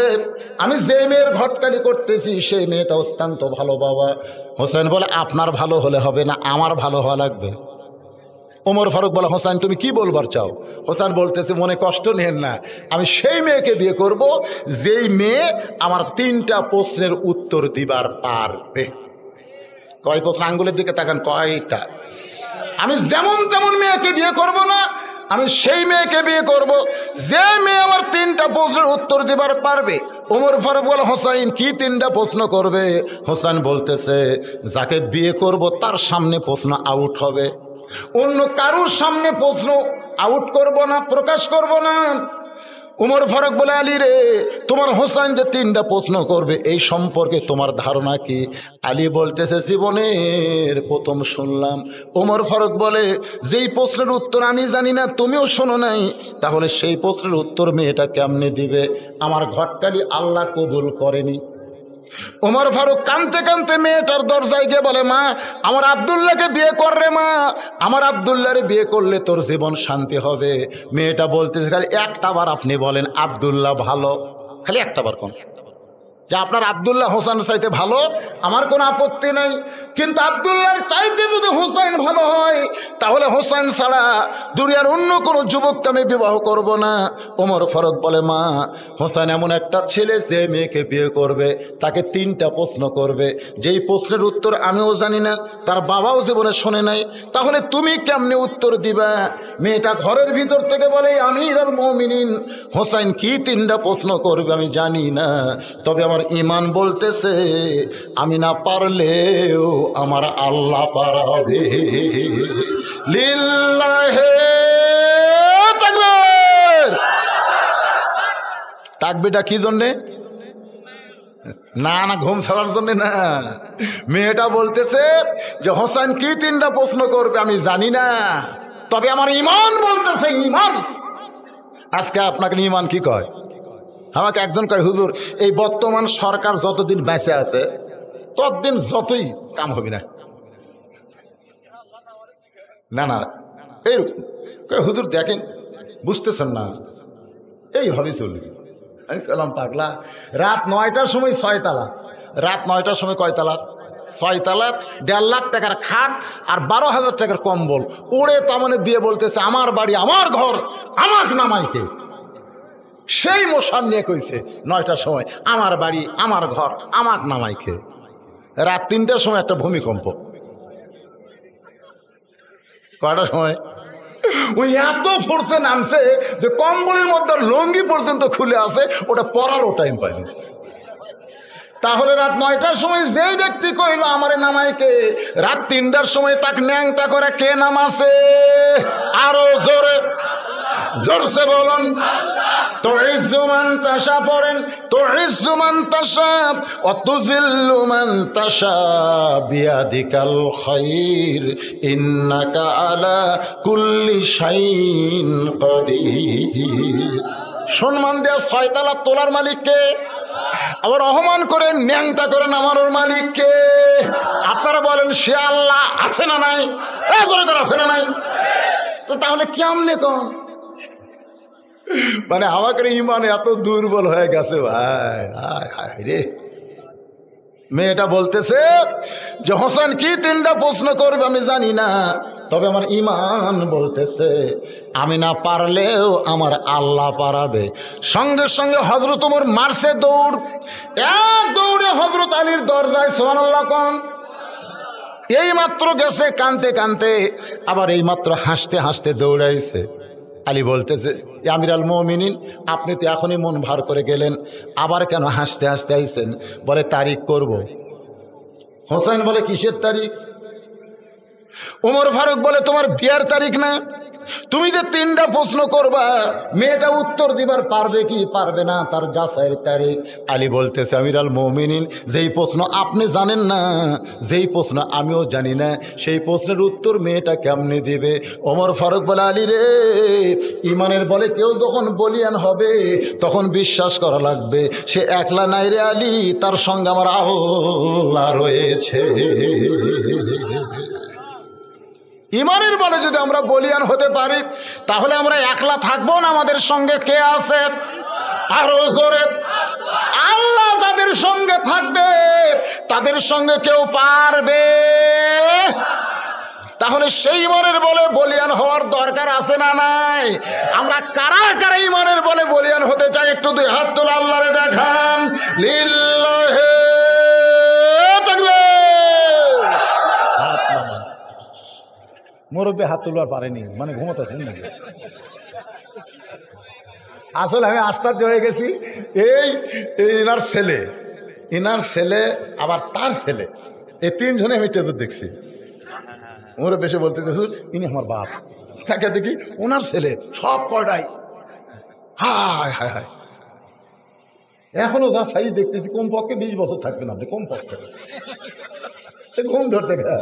B: আমি যে মেয়ের ঘটকালি করতেছি সেই মেয়েটা অত্যন্ত ভালো বাবা। হোসেন বলে, আপনার ভালো হলে হবে না, আমার ভালো হওয়া লাগবে। ওমর ফারুক বলে, হোসেন তুমি কি বলবার চাও? হোসেন বলতেছে, মনে কষ্ট নেন না, আমি সেই মেয়েকে বিয়ে করব যেই মেয়ে আমার 3টা প্রশ্নের উত্তর দিবার পারবে। কয় প্রশ্ন? আঙ্গুলের দিকে তাকান, কয়টা? আমি যেমন তেমন মেয়েকে বিয়ে করব না, আমি সেই মেয়েকে বিয়ে করব যে মেয়ে আমার 3টা প্রশ্নের উত্তর দিবার পারবে। ওমর ফারুক বলে, হোসাইন কি 3টা প্রশ্ন করবে? হোসেন বলতেছে, যাকে বিয়ে করব তার সামনে প্রশ্ন আউট হবে, অন্য কারোর সামনে প্রশ্ন আউট করব না, প্রকাশ করব না। উমর ফারুক বলে, আলী রে, তোমার হোসেন যে 3টা প্রশ্ন করবে এই সম্পর্কে তোমার ধারণা কি? আলী বলতেছে, জীবনের প্রথম শুনলাম। উমর ফারুক বলে, যেই প্রশ্নের উত্তর আমি জানি না, তুমিও শোনো নাই, তাহলে সেই প্রশ্নের উত্তর মেয়েটা কেমনে দিবে? আমার ঘটকালি আল্লাহ কবুল করেনি। ওমর ফারুক কানতে কানতে মেয়েটার দরজায় গিয়ে বলে, মা আমার আব্দুল্লাহকে বিয়ে কর রে মা, আমার আব্দুল্লাহরে বিয়ে করলে তোর জীবন শান্তি হবে। মেয়েটা বলতেছে, খালি একটা বার আপনি বলেন আব্দুল্লাহ ভালো, খালি একটা বার কোন যে আপনার আব্দুল্লাহ হোসেন চাইতে ভালো, আমার কোনো আপত্তি নাই, কিন্তু আব্দুল্লাহর চাইতে যদি হোসেন ভালো হয় তাহলে হোসেন ছাড়া দুনিয়ার অন্য কোনো যুবককে আমি বিবাহ করব না। ওমর ফারুক বলে, মা হোসেন এমন একটা ছেলে যে মেয়েকে বিয়ে করবে তাকে 3টা প্রশ্ন করবে, যেই প্রশ্নের উত্তর আমিও জানি না, তার বাবাও জীবনে শোনে নাই, তাহলে তুমি কেমনে উত্তর দিবা? মেয়েটা ঘরের ভিতর থেকে বলে, আমিরুল মুমিনিন, হোসেন কি 3টা প্রশ্ন করবে আমি জানি না, তবে আমার ঈমান বলতেছে আমি না পারলেও আমার আল্লাহ পারাবে। লিল্লাহে তাকবীর। তাকবীরটা কি জন্যে? না না, ঘুম ছাড়ার জন্য না। মেয়েটা বলতেছে যে হোসেন কি 3টা প্রশ্ন করবে আমি জানি না, তবে আমার ঈমান বলতেছে ঈমান। আজকে আপনাকে ঈমান কি কয়? আমাকে একজন কয়, হুজুর এই বর্তমান সরকার যতদিন বেঁচে আছে ততদিন যতই কাম হবে না। না না, এইরকম কয়, হুজুর দেখেন বুঝতেছেন না, এইভাবেই চলবে। আমি বললাম, পাগলা, রাত 9টার সময় 6 তালা, রাত 9টার সময় কয় তালা? 6 তালা, 1.5 লাখ টাকার খাট আর 12,000 টাকার কম্বল ওড়ে তামনে দিয়ে বলতেছে আমার বাড়ি আমার ঘর আমার নামাইতে। সেই মশান নিয়ে কইছে 9টার সময় আমার বাড়ি আমার ঘর আমার নামাইকে। রাত 3টার সময় একটা ভূমিকম্প। কয়টার সময়? ওই এত ফোর্সে নামছে যে কম্বলের মধ্যে লঙ্গি পর্যন্ত খুলে আছে, ওটা পরারও টাইম পায়নি। তাহলে রাত 9টার সময় যে ব্যক্তি কইল আমারে নামাইকে, রাত 3টার সময় তাকে ন্যাংটা করে কে নামাছে? আরো জোরে জোরসে বলুন। তুইজ্জু মান তাশা পড়েন, তুইজ্জু মান তাশা ওয়া তুযিল্লু মান তাশা বিয়াদিকাল খায়র ইন্নাকা আলা কুল্লি শাইইন কাদির। সম্মান দেয়া 6 তালা তোলার মালিক কে? আবার অপমান করে ন্যাংটা করেন আমার মালিককে। আপনারা বলেন সে আল্লাহ আছে না নাই? আছে না নাই? তো তাহলে কেমনে কোন মানে আমাকে ইমান এত দুর্বল হয়ে গেছে ভাই। হায় রে, মেয়েটা বলতেছে যে হোসেন কি 3টা প্রশ্ন করবে আমি জানি না, তবে আমার ইমান বলতেছে আমি না পারলেও আমার আল্লাহ পারাবে। সঙ্গে সঙ্গে হযরত ওমর মারছে দৌড়, এক দৌড়ে হযরত আলীর দরজায় সুবহানাল্লাহ কোন। এই মাত্র গেছে কানতে কানতে, আবার এই মাত্র হাসতে হাসতে দৌড়াইছে। আলী বলতেছে আমিরুল মুমিনিন, আপনি তো এখনই মন ভার করে গেলেন, আবার কেন হাসতে হাসতে আইছেন? বলে তারিখ করব। হোসেন বলে কিসের তারিখ? ওমর ফারুক বলে তোমার বিয়ার তারিখ না? তুমি যে 3টা প্রশ্ন করবা, মেয়েটা উত্তর দিবার পারবে কি পারবে না তার যাচাইয়ের তারিখ। আলী বলতেছে আমিরুল মুমিনিন, যেই প্রশ্ন আপনি জানেন না, যেই প্রশ্ন আমিও জানি না, সেই প্রশ্নের উত্তর মেয়েটা কেমনে দিবে? ওমর ফারুক বলে আলী রে, ইমানের বলে কেউ যখন বলিয়ান হবে তখন বিশ্বাস করা লাগবে সে একলা নাই রে আলী, তার সঙ্গে আমার আল্লাহ রয়েছে। ইমানের বলে যদি আমরা বলিয়ান হতে পারি তাহলে আমরা একলা থাকবো না, আমাদের সঙ্গে কে আছে? আরো জোরে, আল্লাহ যাদের সঙ্গে থাকবে তাদের সঙ্গে কেউ পারবে। তাহলে সেই ইমানের বলে বলিয়ান হওয়ার দরকার আছে না নাই? আমরা কারা কারা ইমানের বলে বলিয়ান হতে চাই? একটু 2 হাত তুলে আল্লাহরে দেখান। লিল্লাহি তাকবীর। মুরব্বী হাত তুলবার পারেনি, মানে ঘুমোতেছেন নাকি? আসলে আমি আশ্চর্য হয়ে গেছি। এই ইনার ছেলে আবার তার ছেলে, এই 3 জনে আমি টেজর দেখছি। ওরা বেশি বলতেছে হুজুর ইনি আমার বাপ, তাকে দেখি ওনার ছেলে সব কয়টাই। হায় হায় হায়, এখনো যা সাইজ দেখতেছি কমপক্ষে 20 বছর থাকবেন আপনি, কমপক্ষে। সে ঘুম ধরতে গেছে।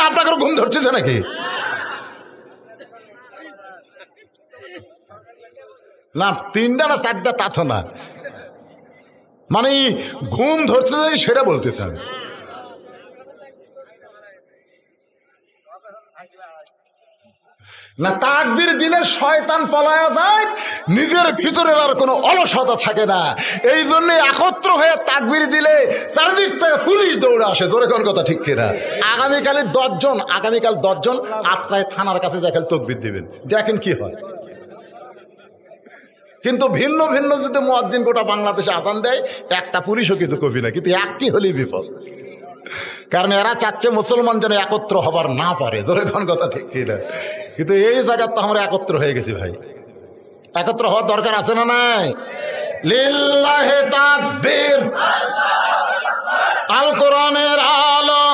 B: আপনাকে ঘুম ধরতেছে নাকি? না 3টা না 4টা তা তো না, মানে ঘুম ধরতে সেটা বলতেছে আমি। না তাকবীর দিলে শয়তান পলায়া যায়, নিজের ভিতরে আর কোনো অলসতা থাকে না। এই জন্য একত্র হয়ে তাকবীর দিলে চারিদিক থেকে পুলিশ দৌড়ে আসে। জোরে কোন কথা ঠিক কিনা? আগামীকাল 10 জন আত্রায় থানার কাছে দেখেন তাকবীর দিবেন, দেখেন কি হয়। কিন্তু ভিন্ন ভিন্ন যদি মুয়াজ্জিন গোটা বাংলাদেশে আযান দেয়, একটা পুলিশও কিছু কবি না, কিন্তু একটি হলেই বিপদ। কারণ এরা চাচ্ছে মুসলমান যেন একত্র হবার না পারে। ধরে কোন কথা ঠিক কিনা? কিন্তু এই জায়গায় তো আমরা একত্র হয়ে গেছি ভাই, একত্র হওয়ার দরকার আছে না নাই? লিল্লাহি তাকবীর, আল কোরআনের আলো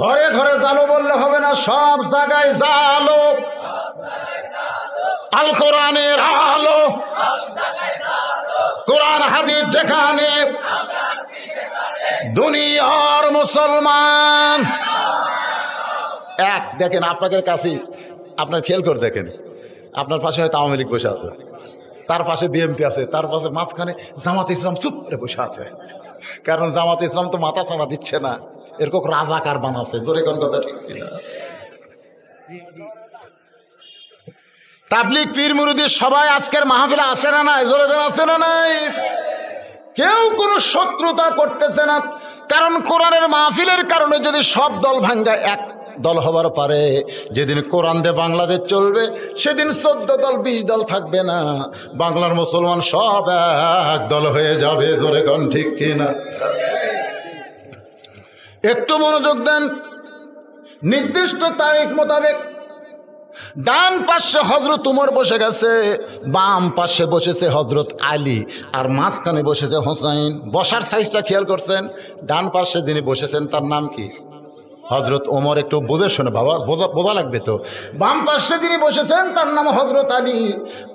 B: ঘরে ঘরে জালো বললে হবে না, সব জায়গায় জালো। আল কোরআনের আলো, কোরআন হাদিস যেখানে, দুনিয়ার মুসলমান এক। দেখেন আপনাদের কাছে, আপনার খেয়াল করে দেখেন, আপনার পাশে হয়তো আওয়ামী লীগ বসে আছে, তার পাশে বিএনপি আছে, তার পাশে মাঝখানে জামাত ইসলাম চুপ করে বসে আছে। কারণ জামাত ইসলাম তো মাথা ছাড়া দিচ্ছে না, এরকম রাজাকার বানাচ্ছে। জোরে কোন কথা ঠিক কিনা? তাবলিগ পীর মুরিদি সবাই আজকের মাহফিলে আছে না নাই? জোরে কোন আছে না নাই? কেউ কোনো শত্রুতা করতেছে না, কারণ কোরআনের মাহফিলের কারণে যদি সব দল ভাঙ্গা এক দল হবার পারে, যেদিন কোরআন দিয়ে বাংলাদেশ চলবে সেদিন 14 দল 20 দল থাকবে না, বাংলার মুসলমান সব এক দল হয়ে যাবে। ধরে কোন ঠিক কিনা? একটু মনোযোগ দেন। নির্দিষ্ট তারিখ মোতাবেক ডান পাশে হযরত উমর বসে গেছে, বাম পাশে বসেছে হযরত আলী, আর মাঝখানে বসেছে হোসাইন। বসার সাইজটা খেয়াল করছেন? ডান পাশে যিনি বসেছেন তার নাম কি? হযরত ওমর। একটু বুঝে শোনে বাবা, বোঝা লাগবে তো। বাম পাশে যিনি বসেছেন তার নাম হযরত আলী,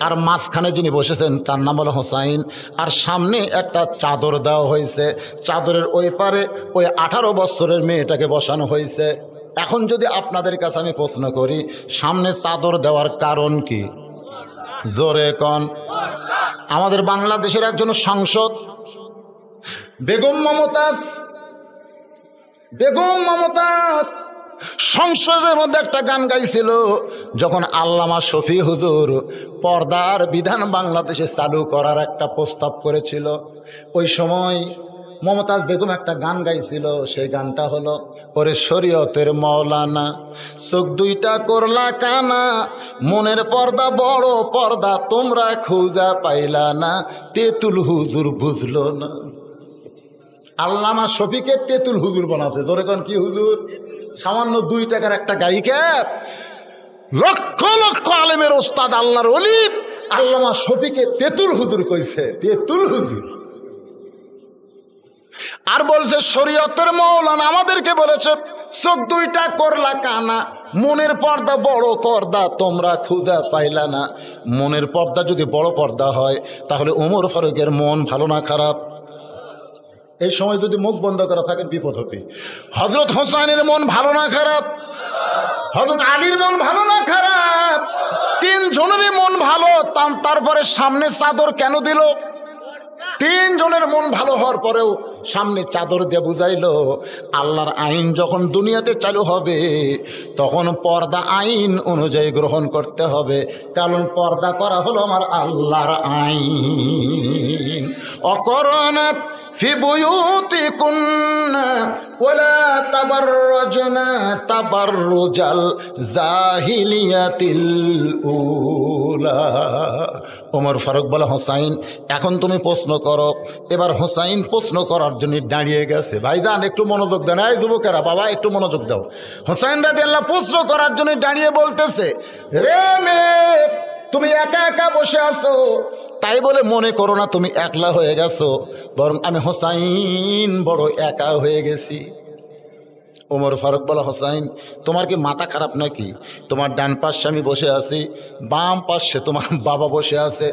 B: আর মাঝখানে যিনি বসেছেন তার নাম হলো হোসাইন। আর সামনে একটা চাদর দেওয়া হয়েছে, চাদরের ওই পারে ওই 18 বছরের মেয়েটাকে বসানো হয়েছে। এখন যদি আপনাদের কাছে আমি প্রশ্ন করি, সামনে চাদর দেওয়ার কারণ কি? জোরে কন। আমাদের বাংলাদেশের একজন সাংসদ বেগম মমতাজ সংসদের মধ্যে একটা গান গাইছিল যখন আল্লামা শফি হুজুর পর্দার বিধান বাংলাদেশে চালু করার একটা প্রস্তাব করেছিল। ওই সময় মমতাজ বেগম একটা গান গাইছিল, সেই গানটা হলো, ওরে শরীয়তের মৌলানা চোখ দুইটা করলা কানা, মনের পর্দা বড় পর্দা তোমরা খুঁজা পাইলা না, তেতুল হুজুর বুঝলো না। আল্লামা শফিকে তেতুল হুজুর বানাচ্ছে। ধরে কোন কি হুজুর? সামান্য 2 টাকার একটা গায়িকা, লক্ষ লক্ষ আলেমের ওস্তাদ আল্লাহর ওলি আল্লামা শফিকে তেতুল হুজুর কইছে, তেতুল হুজুর। আর বলছে শরীয়তের মৌলানা আমাদেরকে বলেছে চোখ দুইটা করলা কানা, মনের পর্দা বড় পর্দা তোমরা খুঁজা পাইলা না। মনের পর্দা যদি বড় পর্দা হয় তাহলে ওমর ফারুকের মন ভালো না খারাপ? এই সময় যদি মুখ বন্ধ করা থাকেন বিপদ হবে। হযরত হোসেনের মন ভালো না খারাপ? হযরত আলীর মন ভালো না খারাপ? 3 জনেরই মন ভালো, তারপরে সামনে চাদর কেন দিল? 3 জনের মন ভালো হওয়ার পরেও সামনে চাদর দিয়ে বুঝাইলো আল্লাহর আইন যখন দুনিয়াতে চালু হবে তখন পর্দা আইন অনুযায়ী গ্রহণ করতে হবে, কারণ পর্দা করা হলো আমার আল্লাহর আইন। অকরনা ফি বুয়ুতিকুন্না ওয়ালা তাবাররাজনা তাবাররুজাল জাহিলিয়াতিল উলা। ওমর ফারুক বলে, হোসাইন এখন তুমি প্রশ্ন করো। এবার হোসাইন প্রশ্ন করার জন্য দাঁড়িয়ে গেছে। ভাইজান একটু মনোযোগ দেন, এই যুবকেরা বাবা একটু মনোযোগ দাও। হোসাইন রাদিয়াল্লাহু প্রশ্ন করার জন্য দাঁড়িয়ে বলতেছে, রে মেয়ে তুমি একা একা বসে আছো, তাই বলে মনে করো না তুমি একলা হয়ে গেছো, বরং আমি হোসাইন বড় একা হয়ে গেছি। ওমর ফারুক বলে, হোসাইন তোমার কি মাথা খারাপ নাকি? তোমার ডান পাশে আমি বসে আছি, বাম পাশে তোমার বাবা বসে আছে,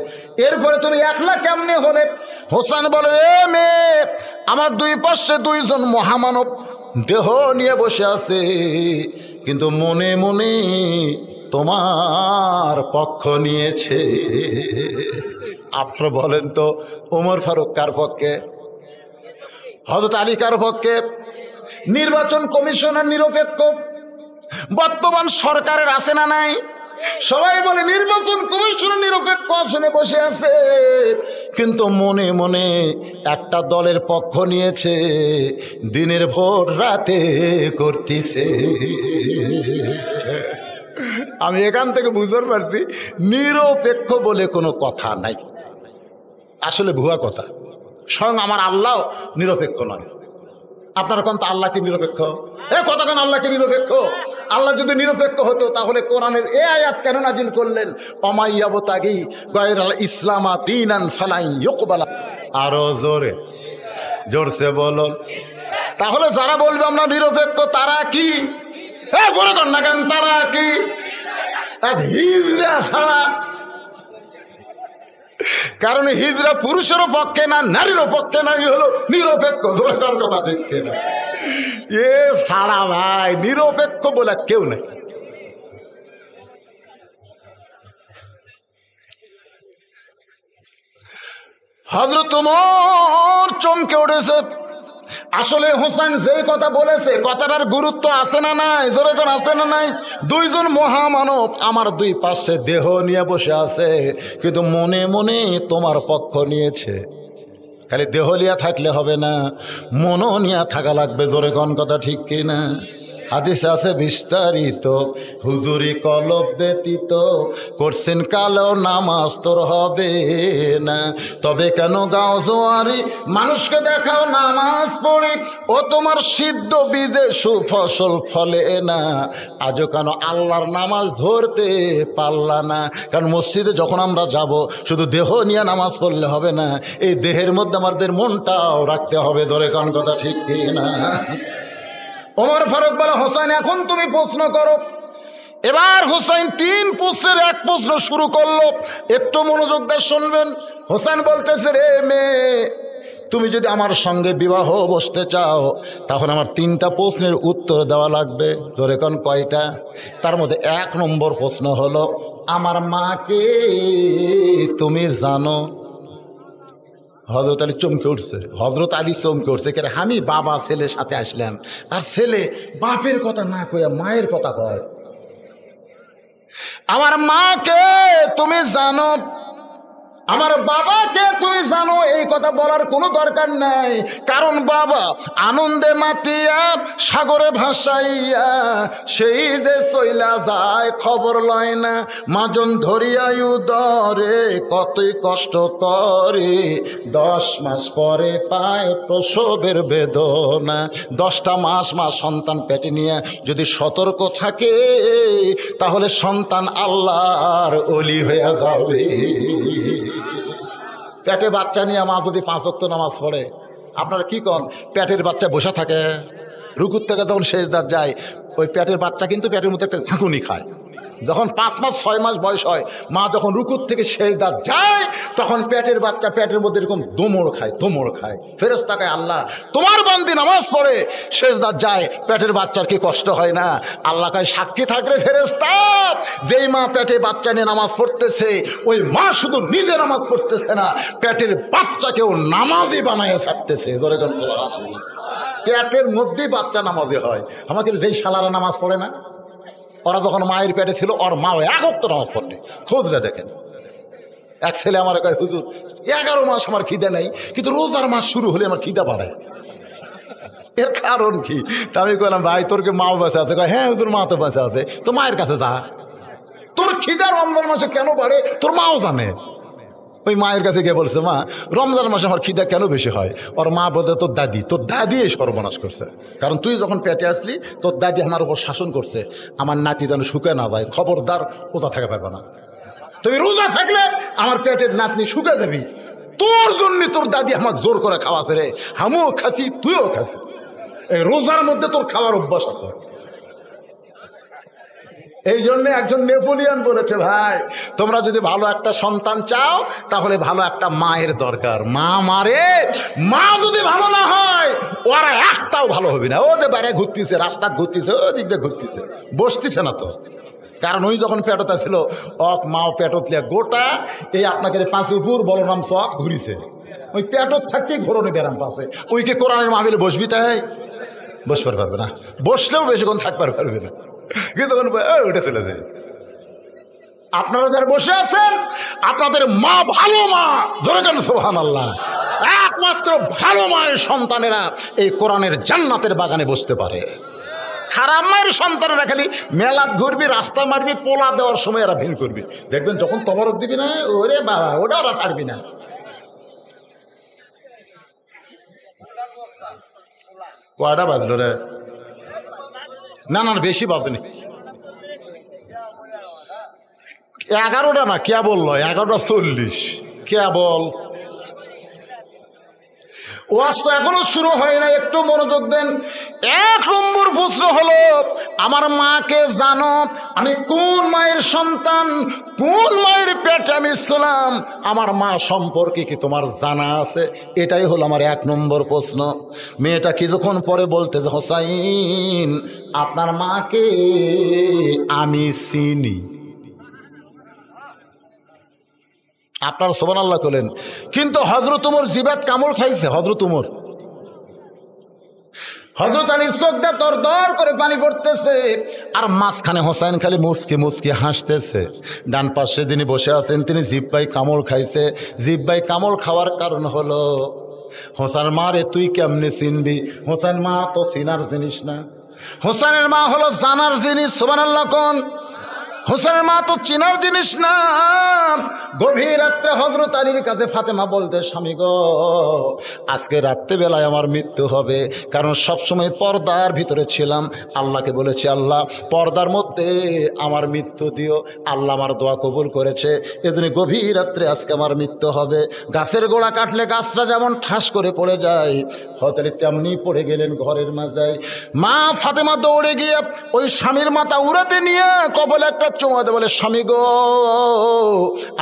B: এরপরে তুমি একলা কেমনে হলে? হোসেন বলে, এ মেয়ে আমার 2 পাশে 2 জন মহামানব দেহ নিয়ে বসে আছে, কিন্তু মনে মনে তোমার পক্ষ নিয়েছে। আপনারা বলেন তো ওমর ফারুক কার পক্ষে? হযরত আলী কার পক্ষে? নির্বাচন কমিশনের নিরপেক্ষ বর্তমান সরকারের আছে না নাই? সবাই বলে নির্বাচন কমিশনের নিরপেক্ষ আসনে বসে আছে, কিন্তু মনে মনে একটা দলের পক্ষ নিয়েছে, দিনের ভোর রাতে করতেছে। আমি এখান থেকে বুঝতে পারছি নিরপেক্ষ বলে কোনো কথা নাই, আসলে ভুয়া কথা। স্বয়ং আমার আল্লাহ নিরপেক্ষ নয়। আপনারা কোন তো আল্লাহ কি নিরপেক্ষ? কথা কোন আল্লাহ কি নিরপেক্ষ? আল্লাহ যদি নিরপেক্ষ হতো তাহলে কোরআনের এই আয়াত কেন নাজিল করলেন, অমাইয়াবতাগি গায়রাল ইসলামা দীনান ফালাই ইউকবালা? আরো জোরে জোরসে বলো। তাহলে যারা বলবে আমরা নিরপেক্ষ তারা কি? করে কর না কেন, তারা কি? হিজরা ছাড়া। কারণ হিজরা পুরুষেরও পক্ষে না, নারীরও পক্ষে না, হলো নিরপেক্ষ। দরকার কথা ঠিক কিনা? এ ছাড়া ভাই নিরপেক্ষ বলে কেউ নেই। হযরত ওমর চমকে উঠেছে। আসলে হোসেন যে কথা বলেছে কথাটার গুরুত্ব আছে না নাই? জোরে কোন আছে না নাই? 2 জন মহামানব আমার 2 পাশে দেহ নিয়ে বসে আছে, কিন্তু মনে মনে তোমার পক্ষ নিয়েছে। খালি দেহ নিয়ে থাকলে হবে না, মনও নিয়ে থাকা লাগবে। জোরে কোন কথা ঠিক কিনা? হাদিসে আছে বিস্তারিত, হুজুরি কলব ব্যতীত করছেন কালো নামাজ তোর হবে না। তবে কেন গাও জোয়ারি মানুষকে দেখাও নামাজ পড়ে, ও তোমার সিদ্ধ বীজে সুফসল ফলে না। আজও কেন আল্লাহর নামাজ ধরতে পারলা না? কারণ মসজিদে যখন আমরা যাব শুধু দেহ নিয়ে নামাজ পড়লে হবে না, এই দেহের মধ্যে আমাদের মনটাও রাখতে হবে। ধরে কোন কথা ঠিক কিনা? ওমর ফারুক বলে, হোসেন এখন তুমি প্রশ্ন করো। এবার হোসেন 3 প্রশ্নের 1 প্রশ্ন শুরু করলো, একটু মনোযোগ দিয়ে শুনবেন। হোসেন বলতেছে, রে মেয়ে তুমি যদি আমার সঙ্গে বিবাহ বসতে চাও তাহলে আমার 3টা প্রশ্নের উত্তর দেওয়া লাগবে। ধরে কোন কয়টা? তার মধ্যে 1 নম্বর প্রশ্ন হলো, আমার মাকে তুমি জানো? হজরত আলী চমকে উঠছে, হজরত আলী চমকে উঠছে, কেন আমি বাবা ছেলের সাথে আসলাম, আর ছেলে বাপের কথা না কয়ে মায়ের কথা কয়। আমার মাকে তুমি জানো, আমার বাবাকে তুমি জানো, এই কথা বলার কোনো দরকার নাই। কারণ বাবা আনন্দে মাতিয়া সাগরে ভাসাইয়া সেই যে চইলা যায় খবর লয় না। মাজন ধরিয়াই উদরে কতই কষ্ট করে, 10 মাস পরে পায় প্রসবের বেদনা। 10টা মাস মা সন্তান পেটে নিয়ে যদি সতর্ক থাকে তাহলে সন্তান আল্লাহর ওলি হয়ে যাবে। পেটে বাচ্চা নিয়ে মা যদি 5 ওয়াক্ত নামাজ পড়ে, আপনারা কি কন? পেটের বাচ্চা বসে থাকে, রুকুর থেকে যখন শেষ দাঁত যায়, ওই পেটের বাচ্চা কিন্তু পেটের মধ্যে একটা ঝাঁকুনি খায়। যখন 5 মাস 6 মাস বয়স হয়, মা যখন রুকুর থেকে শেষ দাঁত যায়, তখন পেটের বাচ্চা পেটের মধ্যে এরকম দোমড় খায়। ফেরেশতা কয়, আল্লাহ তোমার বান্দি নামাজ পড়ে শেষ দাঁত যায়, পেটের বাচ্চার কি কষ্ট হয় না? আল্লাহ কয়, সাক্ষী থাকলে ফেরেশতা, যেই মা পেটে বাচ্চা নিয়ে নামাজ পড়তেছে, ওই মা শুধু নিজে নামাজ পড়তেছে না, পেটের বাচ্চাকেও নামাজি বানায় ছাড়তেছে। পেটের মধ্যেই বাচ্চা নামাজি হয়। আমাকে যেই শালারা নামাজ পড়ে না, ওরা যখন মায়ের পেটে ছিল, ওর মা 1 ওয়াক্ত নামাজ পড়ে, খোঁজরে দেখেন। এক ছেলে আমার কয়, হুজুর 11 মাস আমার খিদে নেই, কিন্তু রোজার মাস শুরু হলে আমার খিদা বাড়ায়, এর কারণ কি? তা আমি কইলাম, ভাই তোর কি মাও বেঁচে আছে? হ্যাঁ হুজুর, মা তো বেঁচে আছে। তো মায়ের কাছে যা, তোর খিদা রমজান মাসে কেন বাড়ে তোর মাও জানে। ওই মায়ের কাছে গিয়ে বলছে, মা রমজান মাসে আমার খিদা কেন বেশি হয়? ওর মা বলতে, তোর দাদি এই সর্বনাশ করছে। কারণ তুই যখন পেটে আসলি, তোর দাদি আমার উপর শাসন করছে, আমার নাতি যেন শুকে না যায়, খবরদার রোজা থাকা পারবে না। তুমি রোজা থাকলে আমার পেটের নাতনি শুকে যাবি, তোর জন্য তোর দাদি আমাকে জোর করে খাওয়াছে রে, আমিও খাসি তুইও খাসি। এই রোজার মধ্যে তোর খাওয়ার অভ্যাস আছে। এই জন্য একজন নেপোলিয়ান বলেছে, ভাই তোমরা যদি ভালো একটা সন্তান চাও তাহলে ভালো একটা মায়ের দরকার। মা যদি ভালো না হয়, ওরা একটাও ভালো হবে না। ও যে বাইরে ঘুরতেছে, রাস্তা ঘুরতেছে, ও দিক দিয়ে ঘুরতেছে, বসতেছে না তো। কারণ ওই যখন পেটতা ছিল, মাও পেটত লিয়া গোটা এই আপনাকে পাঁচুপুর বলরাম চক ঘুরিছে। ওই পেটত থাকতেই ঘোরণে ব্যারাম পাশে। ওইকে কোরআনের মাহফিলে বসবি, তাই বসবার পারবে না, বসলেও বেশিক্ষণ থাকবার পারবে না, কিন্তু ওটা চলে যায়। আপনারা যারা বসে আছেন, আপনাদের মা ভালো মা, ধরে কেন সুবহানাল্লাহ, একমাত্র ভালো মায়ের সন্তানেরা এই কোরআনের জান্নাতের বাগানে বসতে পারে। খারাপ মায়ের সন্তানেরা খালি মেলাত ঘুরবি, রাস্তা মারবি, পোলা দেওয়ার সময় এরা ভিন করবি, দেখবেন যখন তবরক দিবি না, ওরে বাবা ওটা ওরা ছাড়বি না। কয়টা বাজলো রে? না বেশি বাজনি, 11টা না, কে বললো 11:40? কে বল, ওয়াজ তো এখনো শুরু হয় না, একটু মনোযোগ দেন। 1 নম্বর প্রশ্ন হলো, আমার মাকে জানো? আমি কোন মায়ের সন্তান, কোন মায়ের পেটে আমি ছিলাম, আমার মা সম্পর্কে কি তোমার জানা আছে? এটাই হলো আমার 1 নম্বর প্রশ্ন। মেয়েটা কিছুক্ষণ পরে বলতে, হোসাইন আপনার মাকে আমি চিনি। আপনারা সুবহানাল্লাহ বলেন। কিন্তু হযরত ওমর জিবাত কামড় খাইছে। হযরত আলীর চোখ দিয়ে দর করে পানি পড়তেছে, আর মাঝখানে হোসাইন খালি মুচকি হাসতেছে। ডান পাশে যিনি বসে আছেন তিনি জিব্বাই কামড় খাইছে। জিব্বাই কামড় খাওয়ার কারণ হলো, হোসেন মা রে তুই কেমনে চিনবি? হোসেন মা তো চিনার জিনিস না, হোসেনের মা হলো জানার জিনিস। সুবহানাল্লাহ কোন? হোসেনের মা তো চিনার জিনিস না। গভীর রাত্রে হযরত আলীর কাছে ফাতেমা বলতে, স্বামী গো আজকে রাত্রেবেলায় আমার মৃত্যু হবে, কারণ সবসময় পর্দার ভিতরে ছিলাম। আল্লাহকে বলেছি, আল্লাহ পর্দার মধ্যে আমার মৃত্যু দিও। আল্লাহ আমার দোয়া কবুল করেছে, এজন্য গভীর রাত্রে আজকে আমার মৃত্যু হবে। গাছের গোড়া কাটলে গাছটা যেমন ঠাস করে পড়ে যায়, হয়তো তেমনি পড়ে গেলেন ঘরের মাঝায়। মা ফাতেমা দৌড়ে গিয়ে ওই স্বামীর মাথা উড়াতে নিয়ে কপালে একটা চুমা দিয়ে বলে, স্বামী গো,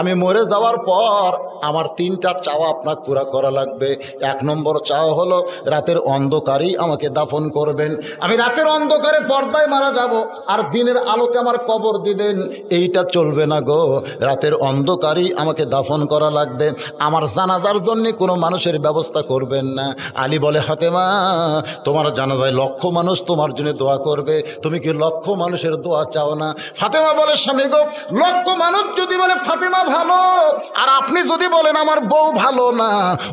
B: আমি মরে যাওয়ার পর আমার 3টা চাওয়া আপনার পুরা করা লাগবে। 1 নম্বর চাওয়া হলো রাতের অন্ধকারেই আমাকে দাফন করবেন। আমি রাতের অন্ধকারে পর্দায় মারা যাব, আর দিনের আলোতে আমার কবর দিবেন। এইটা চলবে না গো, রাতের অন্ধকারেই আমাকে দাফন করা লাগবে। আমার জানাজার জন্য কোনো মানুষের ব্যবস্থা করবেন না। আলী বলে, ফাতেমা, তোমার জানাজায় লক্ষ মানুষ তোমার জন্য দোয়া করবে, তুমি কি লক্ষ মানুষের দোয়া চাও না? ফাতেমা বলে, স্বামী গো, লক্ষ মানুষ যদি বলে ফাতেমা ভালো, আর আপনি যদি বলেন আমার বউ ভালো না,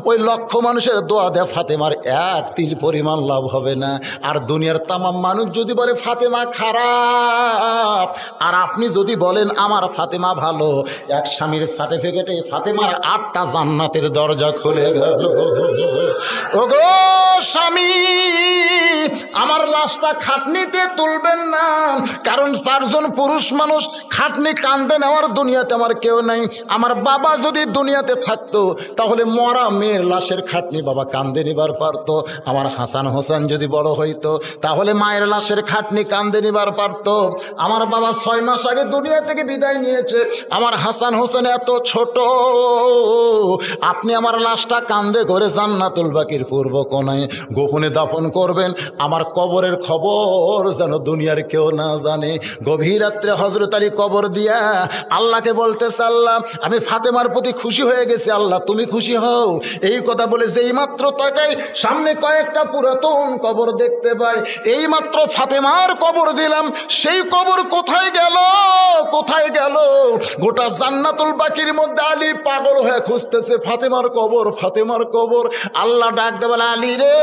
B: ওই লক্ষ মানুষের দোয়া দেয় ফাতেমার 1 তিল পরিমাণ লাভ হবে না। আর দুনিয়ার তামাম মানুষ যদি বলে ফাতেমা খারাপ, আর আপনি যদি বলেন আমার ফাতেমা ভালো, এক স্বামীর সার্টিফিকেটে ফাতেমার 8টা জান্নাতের দরজা খুলে গেল। ওগো স্বামী, আমার লাশটা খাটনিতে তুলবেন না, কারণ 4 জন পুরুষ মানুষ খাটনি কান্দে নেওয়ার দুনিয়াতে আমার কেউ নাই। আমার বাবা যদি দুনিয়াতে থাকতো তাহলে মরা মেয়ের লাশের খাটনি বাবা কান্দে নিবার পারতো। আমার হাসান হোসেন যদি বড় হইতো তাহলে মায়ের লাশের খাটনি কান্দে নিবার পারতো। আমার বাবা 6 মাস আগে দুনিয়া থেকে বিদায় নিয়েছে, আমার হাসান হোসেন এত ছোট, আপনি আমার লাশটা কান্দে করে জান্নাতুল বাকির পূর্ব কোণায় গোপনে দাফন করবেন। আমার কবরের খবর যেন দুনিয়ার কেউ না জানে। গভীর রাত্রে হযরত আলী কবর দিয়া আল্লাহকে বলতেছে, আল্লাহ, আমি ফাতেমার প্রতি খুশি হয়ে গেছি, আল্লাহ তুমি খুশি হও। এই কথা বলে যেই মাত্র তাকাই সামনে কয়েকটা পুরাতন কবর দেখতে পাই। এই মাত্র ফাতেমার কবর দিলাম, সেই কবর কোথায় গেল, কোথায় গেল? গোটা জান্নাতুল বাকির মধ্যে আলী পাগল হয়ে খুঁজতেছে ফাতেমার কবর, ফাতেমার কবর। আল্লাহ ডাক দে বলে, আলী রে,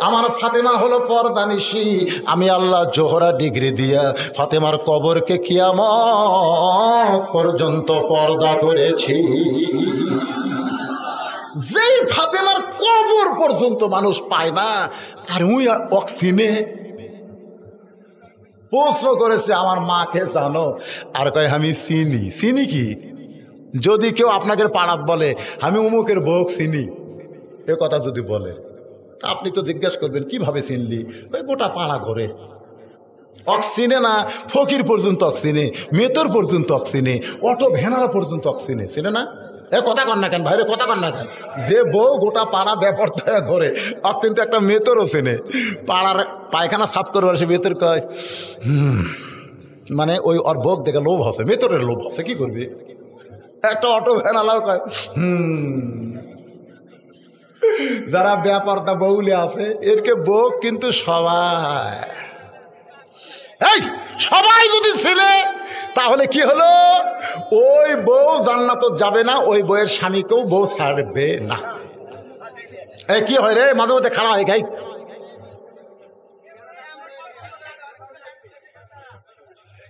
B: আমার ফাতেমা হলো পর্দানিশী, আমি আল্লাহ জোহরা ডিগ্রি দিয়া ফাতেমার কবরকে কিয়ামত পর্যন্ত পর্দা করেছি। যেই ফাতেমার কবর পর্যন্ত মানুষ পায় না, আর উই অক্সিনে প্রশ্ন করেছে আমার মাকে জানো? আর কয় আমি চিনি। চিনি কি? যদি কেউ আপনাকে পাড়াত বলে আমি অমুকের বউ চিনি, এ কথা যদি বলে, আপনি তো জিজ্ঞাসা করবেন কিভাবে চিনলি? ওই গোটা পাড়া ঘরে অক্সিনে না, ফকির পর্যন্ত অক্সিনে, মেতর পর্যন্ত অক্সিনে, অটো ভ্যানারা পর্যন্ত অক্সিনে, চিনে না? এ কথা কন না কেন ভাইরে, কথা কন না কেন? যে বউ গোটা পাড়া ব্যাপার ঘরে, কিন্তু একটা মেতরও চেনে। পাড়ার পায়খানা সাফ করবে, সে মেতর কয় মানে ওই ওর বউক দেখে লোভ আছে, মেতরের লোভ আছে, কি করবি? একটা অটো ভ্যানালাও কয় যারা ব্যাপারটা বউলে আছে এরকে বউ কিন্তু সবাই, এই সবাই যদি ছিলে তাহলে কি হলো? ওই বউ জান্নাত যাবে না, ওই বউয়ের স্বামীকেও বউ ছাড়বে না। এই কি হয় রে, মাঝে মধ্যে খাড়া হয় গাই।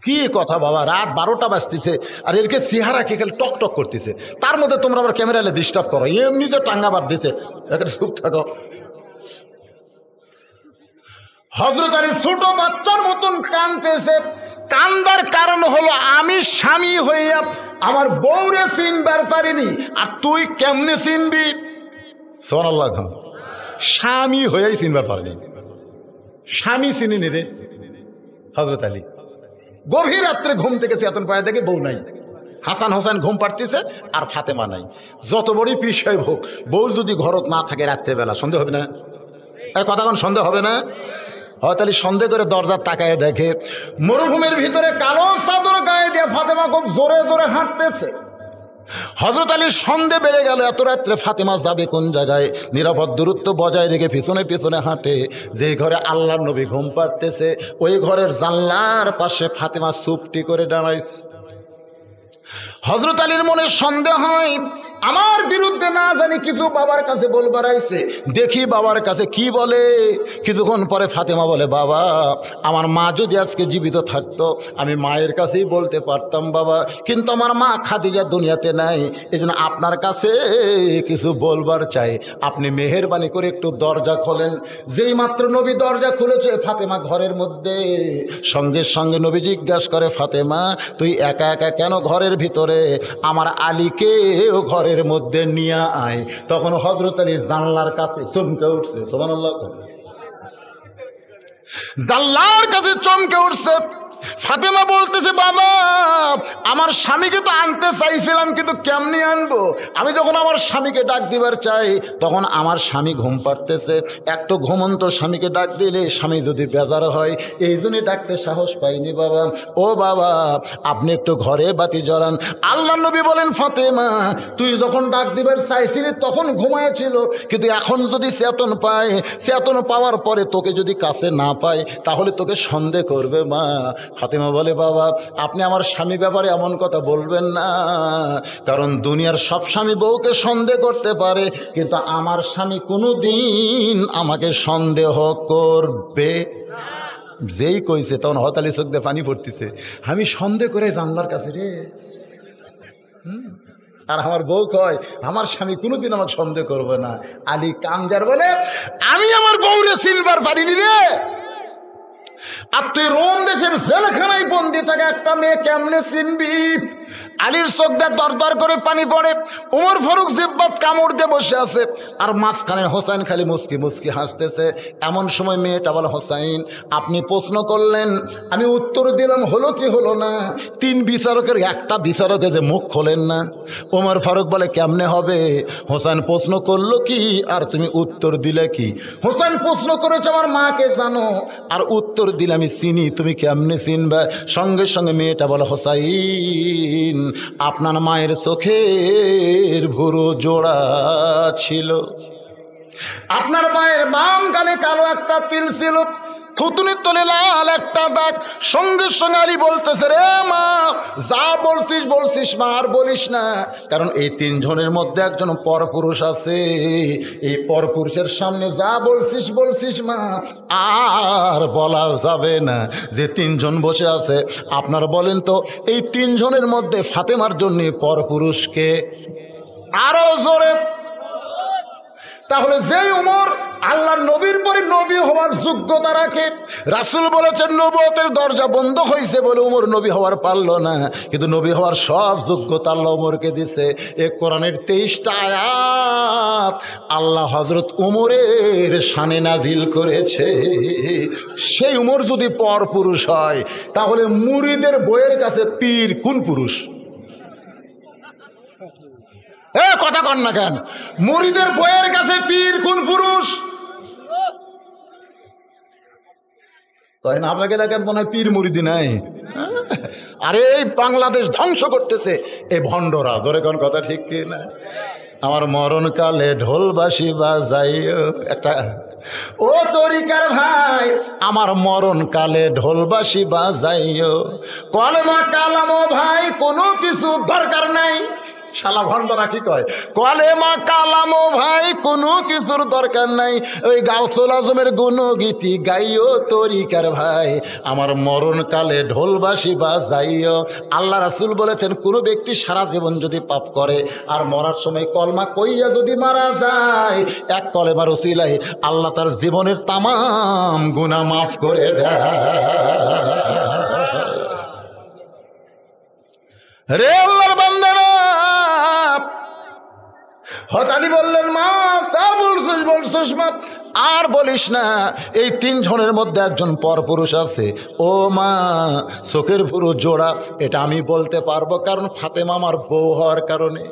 B: কি কথা বাবা, রাত 12টা বাজতেছে আর এরকে চেহারা কে খেলে টক টক করতেছে, তার মধ্যে তোমরা আবার ক্যামেরালে ডিস্টার্ব করো, এমনি যে টাঙ্গা বার দিছে, একটা চুপ থাকো। হযরত আলী ছোট বাচ্চার মতন কাঁদতেছে। কান্দার কারণ হলো আমি স্বামী হইয়া আমার বউরে চিনবার পারিনি, আর তুই কেমনে চিনবি? সুবহানাল্লাহ। স্বামী হইয়াই চিনবার পারিনি, স্বামী চিনিনি রে। হযরত আলী গভীর রাত্রে ঘুম থেকে চেতন পায়ে দেখে বউ নাই, হাসান হোসেন ঘুম পাড়তেছে আর ফাতেমা নাই। যত বড়ই পীর সাহেব হোক, বউ যদি ঘরত না থাকে রাত্রেবেলা সন্দেহ হবে না? এই কথা কোন সন্দেহ হবে না? হয়তো আলী সন্দেহ করে দরজার তাকায় দেখে মরুভূমির ভিতরে কালো চাদর গায়ে দিয়ে ফাতেমা খুব জোরে জোরে হাঁটতেছে। হযরত আলীর সন্দেহ বেড়ে গেল, এত রাত্রে ফাতেমা যাবে কোন জায়গায়? নিরাপদ দূরত্ব বজায় রেখে পিছনে পিছনে হাঁটে। যে ঘরে আল্লাহর নবী ঘুম পাড়তেছে ওই ঘরের জানলার পাশে ফাতেমা চুপটি করে দাঁড়াইছে। হযরত আলীর মনে সন্দেহ হয়, আমার বিরুদ্ধে না জানি কিছু বাবার কাছে বলবার আইছে, দেখি বাবার কাছে কি বলে। কিছুক্ষণ পরে ফাতেমা বলে, বাবা, আমার মা যদি আজকে জীবিত থাকতো আমি মায়ের কাছেই বলতে পারতাম বাবা, কিন্তু আমার মা খাদিজা দুনিয়াতে নাই, এই জন্য আপনার কাছে কিছু বলবার চাই, আপনি মেহেরবানি করে একটু দরজা খোলেন। যেই মাত্র নবী দরজা খুলেছে ফাতেমা ঘরের মধ্যে, সঙ্গে সঙ্গে নবী জিজ্ঞাসা করে, ফাতেমা তুই একা একা কেন ঘরের ভিতরে? আমার আলীকেও ঘরের মধ্যে নিয়ে আয়। তখন হযরত আলী জানলার কাছে চমকে উঠছে। সুবহানাল্লাহ। জানলার কাছে চমকে উঠছে। ফাতেমা বলতেছে, বাবা আমার স্বামীকে তো আনতে চাইছিলাম, কিন্তু কেমনি আনবো? আমি যখন আমার স্বামীকে ডাক দিবার চাই তখন আমার স্বামী ঘুম পাড়তেছে। একটু ঘুমন্ত স্বামীকে ডাক দিলে স্বামী যদি বেজার হয়, এই জন্যই ডাকতে সাহস পাইনি বাবা। ও বাবা আপনি একটু ঘরে বাতি জ্বালান। আল্লাহ নবী বলেন, ফাতেমা তুই যখন ডাক দিবার চাইছিলি তখন ঘুমায়েছিল, কিন্তু এখন যদি চেতন পায়, চেতন পাওয়ার পরে তোকে যদি কাছে না পায় তাহলে তোকে সন্দেহ করবে মা। ফাতেমা বলে, বাবা আপনি আমার স্বামী ব্যাপারে এমন কথা বলবেন না, কারণ দুনিয়ার সব স্বামী বউকে সন্দেহ করতে পারে, কিন্তু আমার স্বামী কোনো দিন আমাকে সন্দেহ করবে। যেই কইছে তখন হতালি চোখ দিয়ে পানি পড়তেছে, আমি সন্দেহ করে জানলার কাছে রে। আর আমার বউ কয় আমার স্বামী কোনোদিন আমাকে সন্দেহ করবে না। আলী কামদার বলে, আমি আমার বউরে চিনবার পারিনি রে। আর তুই রোম দেশের জেলখানায় বন্দি থাকে একটা মেয়ে কেমনে চিনবি? আলীর চোখ দিয়ে দর দর করে পানি পড়ে। উমর ফারুক জিব্বাত কামড় দিয়ে বসে আছে, আর মাঝখানে হোসাইন খালি মুস্কি মুস্কি হাসতেছে। এমন সময় মেয়েটা বলে, হোসাইন আপনি প্রশ্ন করলেন, আমি উত্তর দিলাম, হলো কি হলো না? 3 বিচারকের একটা বিচারকে যে মুখ খোলেন না। উমর ফারুক বলে, কেমনে হবে? হোসাইন প্রশ্ন করলো কি আর তুমি উত্তর দিলে কি? হোসাইন প্রশ্ন করেছে আমার মাকে জানো, আর উত্তর দিলে আমি চিনি, তুমি কেমনে চিনবা? সঙ্গে সঙ্গে মেয়েটা বলে, হোসাইন আপনার মায়ের চোখের ভুরু জোড়া ছিল, আপনার মায়ের বাম গালে কালো একটা তিল ছিল, থুতুনির তলে লাল একটা দাগ। সঙ্গে সঙ্গে আলী বলতেছে, রে মা যা বলছিস বলছিস মা, আর বলিস না, কারণ এই 3 জনের মধ্যে একজন পরপুরুষ আছে। এই পরপুরুষের সামনে যা বলছিস বলছিস মা, আর বলা যাবে না যে 3 জন বসে আছে। আপনারা বলেন তো এই 3 জনের মধ্যে ফাতেমার জন্য পরপুরুষকে? আরো জোরে। তাহলে যে উমর আল্লাহর নবীর পরে নবী হওয়ার যোগ্যতা রাখে, রাসূল বলেছেন নবুয়তের দরজা বন্ধ হয়েছে বলে উমর নবী হওয়ার পারল না, কিন্তু নবী হওয়ার সব যোগ্যতা আল্লাহ উমরকে দিছে। এ কোরআনের 23টা আয়াত আল্লাহ হযরত উমরের শানে নাজিল করেছে। সেই উমর যদি পরপুরুষ হয় তাহলে মুরিদের বইয়ের কাছে পীর কোন পুরুষ? কথা কন না কেন? মুরিদের বইয়ের কাছে পীর কোন পুরুষ? তাই না? আপনাকে দেখেন মনে হয় পীর মুরিদি নাই। আরে এই বাংলাদেশ ধ্বংস করতেছে এই ভণ্ডরা। ধরে কোন কথা ঠিক কি না? আমার মরণকালে ঢোলবাসি বাজাইও একটা, ও তরিকার ভাই আমার মরণকালে ঢোলবাসি বাজাইও, কলেমা কালামো ভাই কোনো কিছু দরকার নাই। শালা ভণ্ডরা কি কয়, কলেমা কালামো ভাই কোনো কিছুর দরকার নাই, ওই গাউসুল আজমের গুণগীতি গাইও তরিকার ভাই, আমার মরণকালে ঢোলবাসি বাজাইও। আল্লাহ রাসূল বলেছেন, কোনো ব্যক্তি সারা জীবন যদি পাপ করে আর মরার সময় কলমা কইয়া যদি মারা যায়, এক কলেমার উসিলায় আল্লাহ তার জীবনের তামাম গুনাহ মাফ করে দেয়। রে আল্লাহর বান্দারা, হঠাৎই বললেন, মা সা বলছিস মা, আর বলিস না। এই 3 জনের মধ্যে একজন পরপুরুষ আছে। ও মা চোখের ভুরু জোড়া, এটা আমি বলতে পারবো, কারণ ফাতেমা আমার বউ হওয়ার কারণে।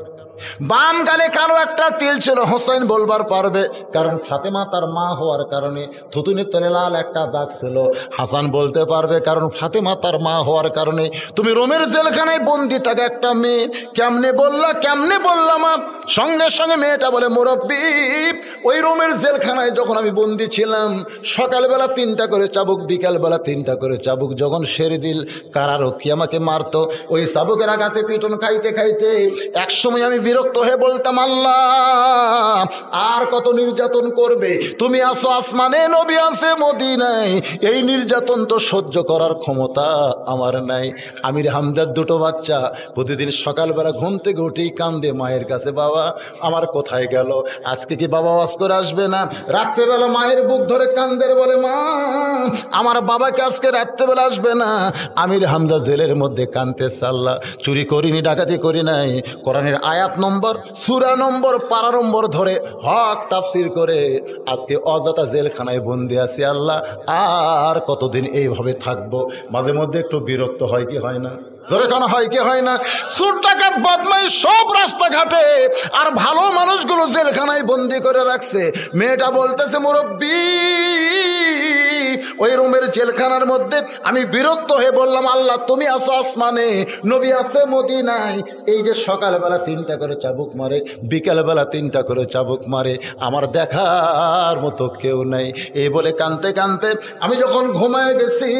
B: বাম গালে কালো একটা তিল ছিল, হোসেন বলবার পারবে, কারণ ফাতেমা তার মা হওয়ার কারণে। থুতুনির তলে লাল একটা দাগ ছিল, হাসান বলতে পারবে, কারণ ফাতেমা তার মা হওয়ার কারণে। তুমি রোমের জেলখানায় বন্দি থাকে একটা মেয়ে, কেমনে বললাম? সঙ্গে সঙ্গে মেয়েটা বলে, মুরব্বি ওই রোমের জেলখানায় যখন আমি বন্দি ছিলাম, সকালবেলা 3টা করে চাবুক, বিকালবেলা 3টা করে চাবুক যখন সেরে দিল কারারক্ষী আমাকে মারতো, ওই চাবুকের আঘাতে পিটন খাইতে খাইতে একসময় আমি বিরক্ত হয়ে বলতাম, আল্লাহ আর কত নির্যাতন করবে? তুমি আসো আসমানে, নবী আছে মদিনায়, এই নির্যাতন তো সহ্য করার ক্ষমতা আমার নাই। আমির হামজার 2টো বাচ্চা প্রতিদিন সকালবেলা ঘুম থেকে উঠেই কান্দে মায়ের কাছে, বাবা আমার কোথায় গেল? আজকে কি বাবা ওয়াজ করে আসবে না? রাত্রেবেলা মায়ের বুক ধরে কান্দের, বলে মা আমার বাবাকে আজকে রাত্রেবেলা আসবে না। আমির হামজা জেলের মধ্যে কান্দতেছে, আল্লাহ চুরি করিনি, ডাকাতি করি নাই, কোরআনের আয়াত নম্বর, সূরা নম্বর, পারা নম্বর ধরে হক তাফসির করে আজকে অযথা জেলখানায় বন্দি আছি। আল্লাহ আর কতদিন এইভাবে থাকবো? মাঝে মধ্যে একটু বিরক্ত হয় কি হয় না? জোরে কেন হয় কি হয় না? চোর ডাকাত বদমাইশ সব রাস্তাঘাটে, আর ভালো মানুষগুলো জেলখানায় বন্দি করে রাখছে। মেয়েটা বলতেছে, মুরব্বি ওই রুমের জেলখানার মধ্যে আমি বিরক্ত হয়ে বললাম, আল্লাহ তুমি আছো আসমানে, নবী আছে মদিনায়, এই যে সকালবেলা 3টা করে চাবুক মারে, বিকালবেলা 3টা করে চাবুক মারে, আমার দেখার মতো কেউ নাই। এই বলে কানতে কানতে আমি যখন ঘুমায় গেছি,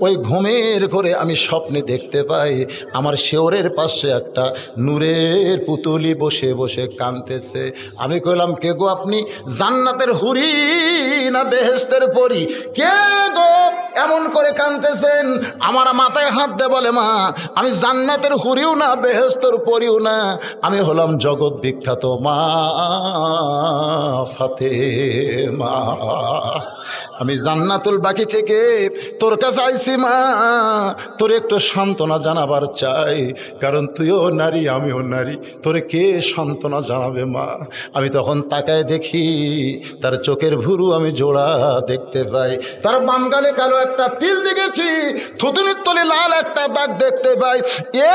B: ওই ঘুমের ঘরে আমি স্বপ্নে দেখতে পাই আমার শেওরের পাশে একটা নূরের পুতুলি বসে বসে কাঁদতেছে। আমি কইলাম, কে গো আপনি? জান্নাতের হুরি না বেহেশতের পরী? কে গো এমন করে কাঁদতেছেন? আমার মাথায় হাত দে বলে, মা আমি জান্নাতের হুরিও না বেহেশতের পরীও না, আমি হলাম জগৎ বিখ্যাত মা ফাতেমা। আমি জান্নাতুল বাকি থেকে তোর কাছে আইছি মা, তোর একটু সান্ত্বনা জানাবার চাই, কারণ তুইও নারী আমিও নারী, তোরে কে সান্ত্বনা জানাবে মা? আমি তখন তাকায় দেখি তার চোখের ভুরু আমি জোড়া দেখতে পাই, তার বাম গালে কালো একটা তিল দেখেছি, থুতুনির তলে লাল একটা দাগ দেখতে পাই,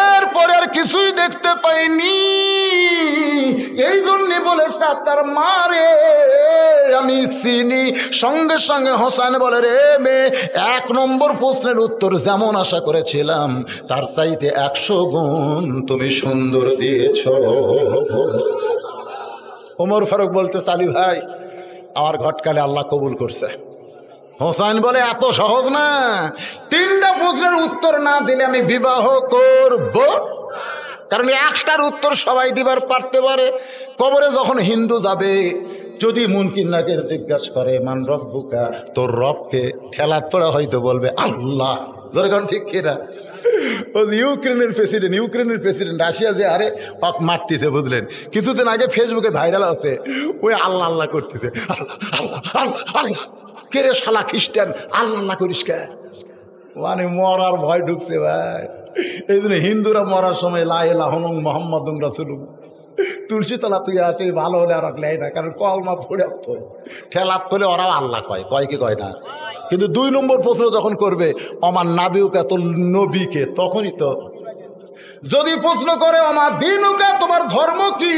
B: এরপরে আর কিছুই দেখতে পাইনি। এই জন্যে বলেছে আপনার মারে আমি চিনি। সঙ্গে সঙ্গে হোসেন বলে, রে মেয়ে, 1 নম্বর প্রশ্নের উত্তর যেমন আশা করেছিলাম তার চাইতে 100 গুণ তুমি সুন্দর দিয়েছ। ওমর ফারুক বলতে, আলী ভাই আমার ঘটকালে আল্লাহ কবুল করছে। হোসেন বলে, এত সহজ না, 3টা প্রশ্নের উত্তর না দিলে আমি বিবাহ করব, কারণ 1টার উত্তর সবাই দিবার পারতে পারে। কবরে যখন হিন্দু যাবে, যদি মুনকির নাকের জিজ্ঞাসা করে মান রব্বুকা, তোর রবকে, ঠেলাত পড়া হয়তো বলবে আল্লাহ। যেরকম ঠিক কিনা? ইউক্রেনের প্রেসিডেন্ট রাশিয়া যে আরে পাক মারতেছে, বুঝলেন? কিছুদিন আগে ফেসবুকে ভাইরাল আছে, ওই আল্লাহ আল্লাহ করতেছে, আল্লাহ আল্লাহ আল্লাহ। কে রে শালা খ্রিস্টান, আল্লাহ আল্লাহ করিস কে? মানে মরার ভয় ঢুকছে ভাই। এই জন্য হিন্দুরা মরার সময় লা ইলাহা ইল্লাল্লাহু মুহাম্মাদুর রাসূলুল্লাহ তুলসী তলা তুই আছে, ভালো হলে আর লেয় না, কারণ কলমা পড়ে ঠেলাত তোলে, ওরাও আল্লাহ কয় কি কয় না? কিন্তু 2 নম্বর প্রশ্ন যখন করবে আমার নাবিউকা, তোর নবীকে, তখনই তো যদি প্রশ্ন করে আমার দিনুকা, তোমার ধর্ম কি,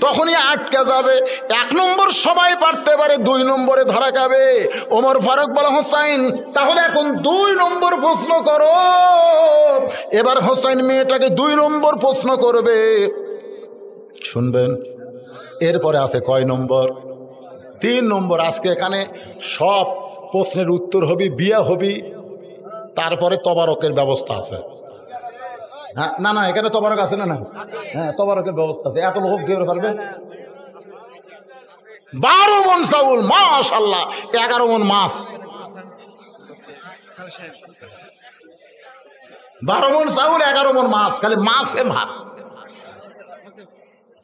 B: তখনই আটকে যাবে। 1 নম্বর সবাই পারতে পারে, 2 নম্বরে ধরা খাবে। ওমর ফারুক বলে, হোসাইন তাহলে এখন 2 নম্বর প্রশ্ন করো। এবার হোসাইন মেয়েটাকে 2 নম্বর প্রশ্ন করবে, শুনবেন। এরপরে আছে কয় নম্বর? 3 নম্বর। আজকে এখানে সব প্রশ্নের উত্তর হবি, বিয়া হবি, তারপরে তবারকের ব্যবস্থা আছে। হ্যাঁ, না না, এখানে তবারক আছে না? না, হ্যাঁ তবারকের ব্যবস্থা আছে। এত লোক দিয়ে পারবে? 12 মণ চাউল, মাশাআল্লাহ, 11 মণ মাছ, 12 মণ চাউল, 11 মণ মাছ, খালি মাছে ভাত।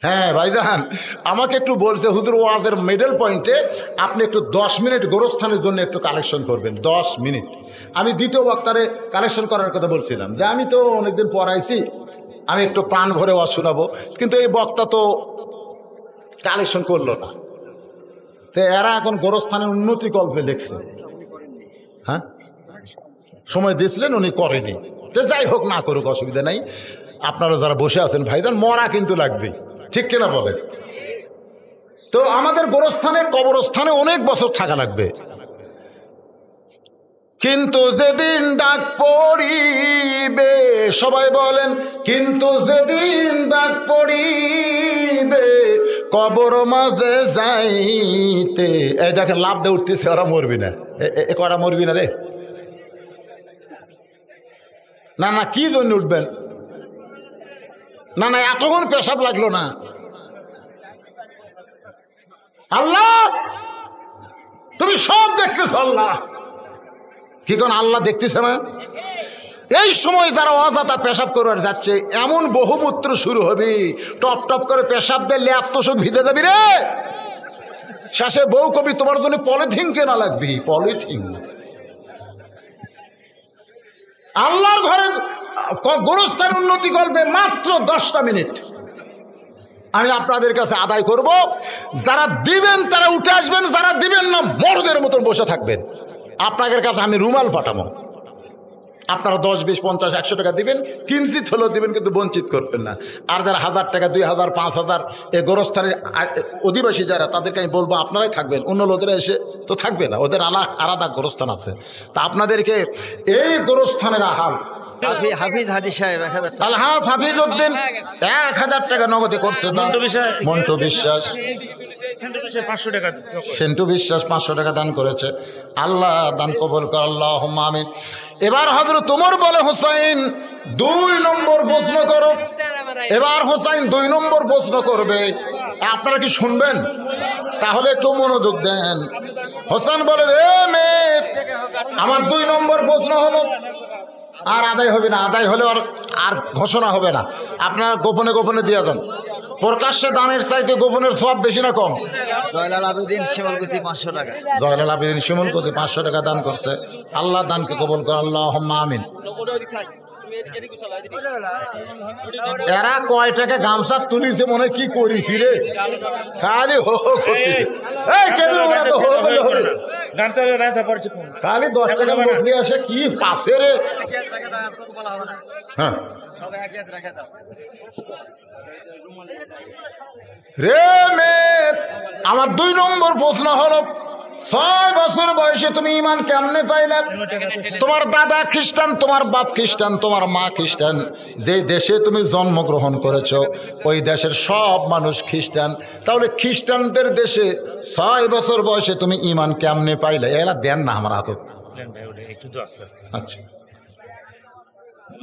B: হ্যাঁ ভাইজান, আমাকে একটু বলছে হুজুর ওয়াজের মিডল পয়েন্টে আপনি একটু 10 মিনিট গোরস্থানের জন্য একটু কালেকশন করবেন, 10 মিনিট। আমি দ্বিতীয় বক্তারে কালেকশন করার কথা বলছিলাম, যে আমি তো অনেকদিন পড়াইছি, আমি একটু প্রাণ ভরে ওয়াজ শোনাবো, কিন্তু এই বক্তা তো কালেকশন করলো না। তো এরা এখন গোরস্থানের উন্নতি কল্পে লিখছে। হ্যাঁ, সময় দিয়েছিলেন, উনি করেনি। তো যাই হোক, না করুক, অসুবিধা নাই। আপনারা যারা বসে আছেন ভাইজান, মরা কিন্তু লাগবে, ঠিক কিনা বলেন? তো আমাদের গোরস্থানে, কবরস্থানে অনেক বছর থাকা লাগবে, কিন্তু যেদিন ডাক পড়িবে, সবাই বলেন, কিন্তু যেদিন ডাক পড়িবে কবর মাঝে যাইতে। এই দেখেন লাভ দিয়ে উঠতেছে, ওরা মরবি না, করা মরবি না রে। না না, কি জন্য উঠবেন? না না, এতক্ষণ পেশাব লাগলো না। আল্লাহ তুমি সব দেখতেছ, আল্লাহ কি কোন আল্লাহ দেখতেছে না? এই সময় যারা অযথা পেশাব করবার যাচ্ছে, এমন বহুমূত্র শুরু হবে, টপ টপ করে পেশাব দিয়ে ল্যাপ তোষক ভিজে যাবি রে। শেষে বউ কবি তোমার জন্য পলিথিন কেনা লাগবি, পলিথিন। আল্লাহর ঘরে গোরস্থান উন্নতি করবে মাত্র 10টা মিনিট। আমি আপনাদের কাছে আদায় করব, যারা দিবেন তারা উঠে আসবেন, যারা দিবেন না মরদের মতন বসে থাকবেন। আপনাদের কাছে আমি রুমাল পাঠাবো, আপনারা 10, 20, 50, 100 টাকা দিবেন, কিঞ্চিত হলেও দিবেন, কিন্তু বঞ্চিত করবেন না। আর যারা 1000 টাকা, 2000, 5000 এই গোরস্থানের অধিবাসী যারা, তাদেরকে আমি বলবো আপনারাই থাকবেন, অন্য লোকেরা এসে তো থাকবে না, ওদের আলাদা গোরস্থান আছে। তা আপনাদেরকে এই গোরস্থানের আহাল
C: হাফিজ হাজি সাহেব 1000 টাকা।
B: আলহাজ হাফিজ উদ্দিন 1000 টাকা নগদে করছে দান। মন্টু বিশ্বাস, সেন্টু বিশ্বাস 500 টাকা দান করেছে। আল্লাহ দান কবুল কর, আল্লাহুম্মা আমিন। এবার হযরত ওমর বলে, হোসাইন 2 নম্বর প্রশ্ন করো। এবার হোসাইন 2 নম্বর প্রশ্ন করবে, আপনারা কি শুনবেন? তাহলে একটু মনোযোগ দেন। হোসেন বলে, রে মেয়ে, আমার 2 নম্বর প্রশ্ন হলো, আর আদায় হবে না, আদায় হলে আর ঘোষণা হবে না, আপনারা গোপনে গোপনে দিয়ে যান। প্রকাশ্যে দানের চাইতে গোপনের সব বেশি না কম?
C: জয়লাল আবেদিন শিমলকুচি 500 টাকা।
B: জয়লাল আবেদিন শিমলকুচি 500 টাকা দান করছে। আল্লাহ দানকে কবুল করে, আল্লাহুম্মা আমিন। এরা কয় টাকা গামছা তুলিছে, মনে কি করিস রে, খালি হো হো করতেছে। এই কেঁদে ওরা তো হো বলে হবে, খালি 10 টাকা মুখলি আসে, কি পাশে রে। হ্যাঁ রে মেয়ে, আমার 2 নম্বর প্রশ্ন হলো, 6 বছর বয়সে তুমি ঈমান কেমনে পাইলে? তোমার দাদা খ্রিস্টান, তোমার বাপ খ্রিস্টান, তোমার মা খ্রিস্টান, যে দেশে তুমি জন্মগ্রহণ করেছো ওই দেশের সব মানুষ খ্রিস্টান, তাহলে খ্রিস্টানদের দেশে 6 বছর বয়সে তুমি ঈমান কেমনে পাইলে? এরা দেন না আমার হাতে। আচ্ছা,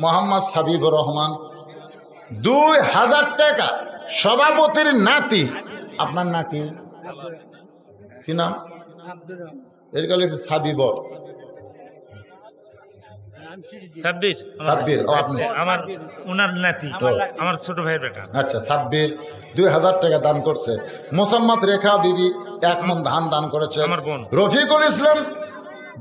B: মোহাম্মদ সাবিবুর রহমান 2000 টাকা, সভাপতির নাতি। আপনার নাতি কি নাম? এর কাছে সাবিবর, সাব্বির।
D: আমার ওনার নাতি, আমার ছোট ভাইয়ের বেটা।
B: আচ্ছা, সাব্বির 2000 টাকা দান করছে। মোসাম্মদ রেখা বিবি 1 মণ ধান দান করেছে।
D: আমার বোন
B: রফিকুল ইসলাম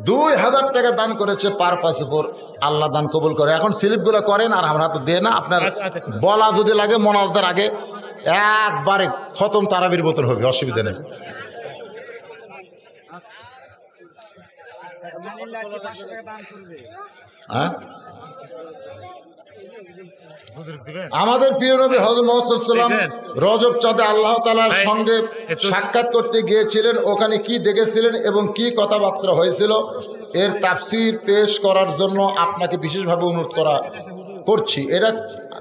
B: 2000 টাকা দান করেছে পারপাসিপুর। আল্লাহ দান কবুল করে। এখন স্লিপগুলো করেন, আর আমরা তো দে না, আপনার বলা যদি লাগে মোনাজাতের আগে একবারে খতম তারাবির বোতল হবে, অসুবিধা নেই। হ্যাঁ, আমাদের প্রিয় নবী হযরত মুহাম্মদ সাল্লাল্লাহু আলাইহি ওয়াসাল্লাম রজব চাঁদে আল্লাহ তাআলার সঙ্গে সাক্ষাৎ করতে গিয়েছিলেন, ওখানে কি দেখেছিলেন এবং কি কথাবার্তা হয়েছিল, এর তাফসীর পেশ করার জন্য আপনাকে বিশেষভাবে অনুরোধ করছি। এটা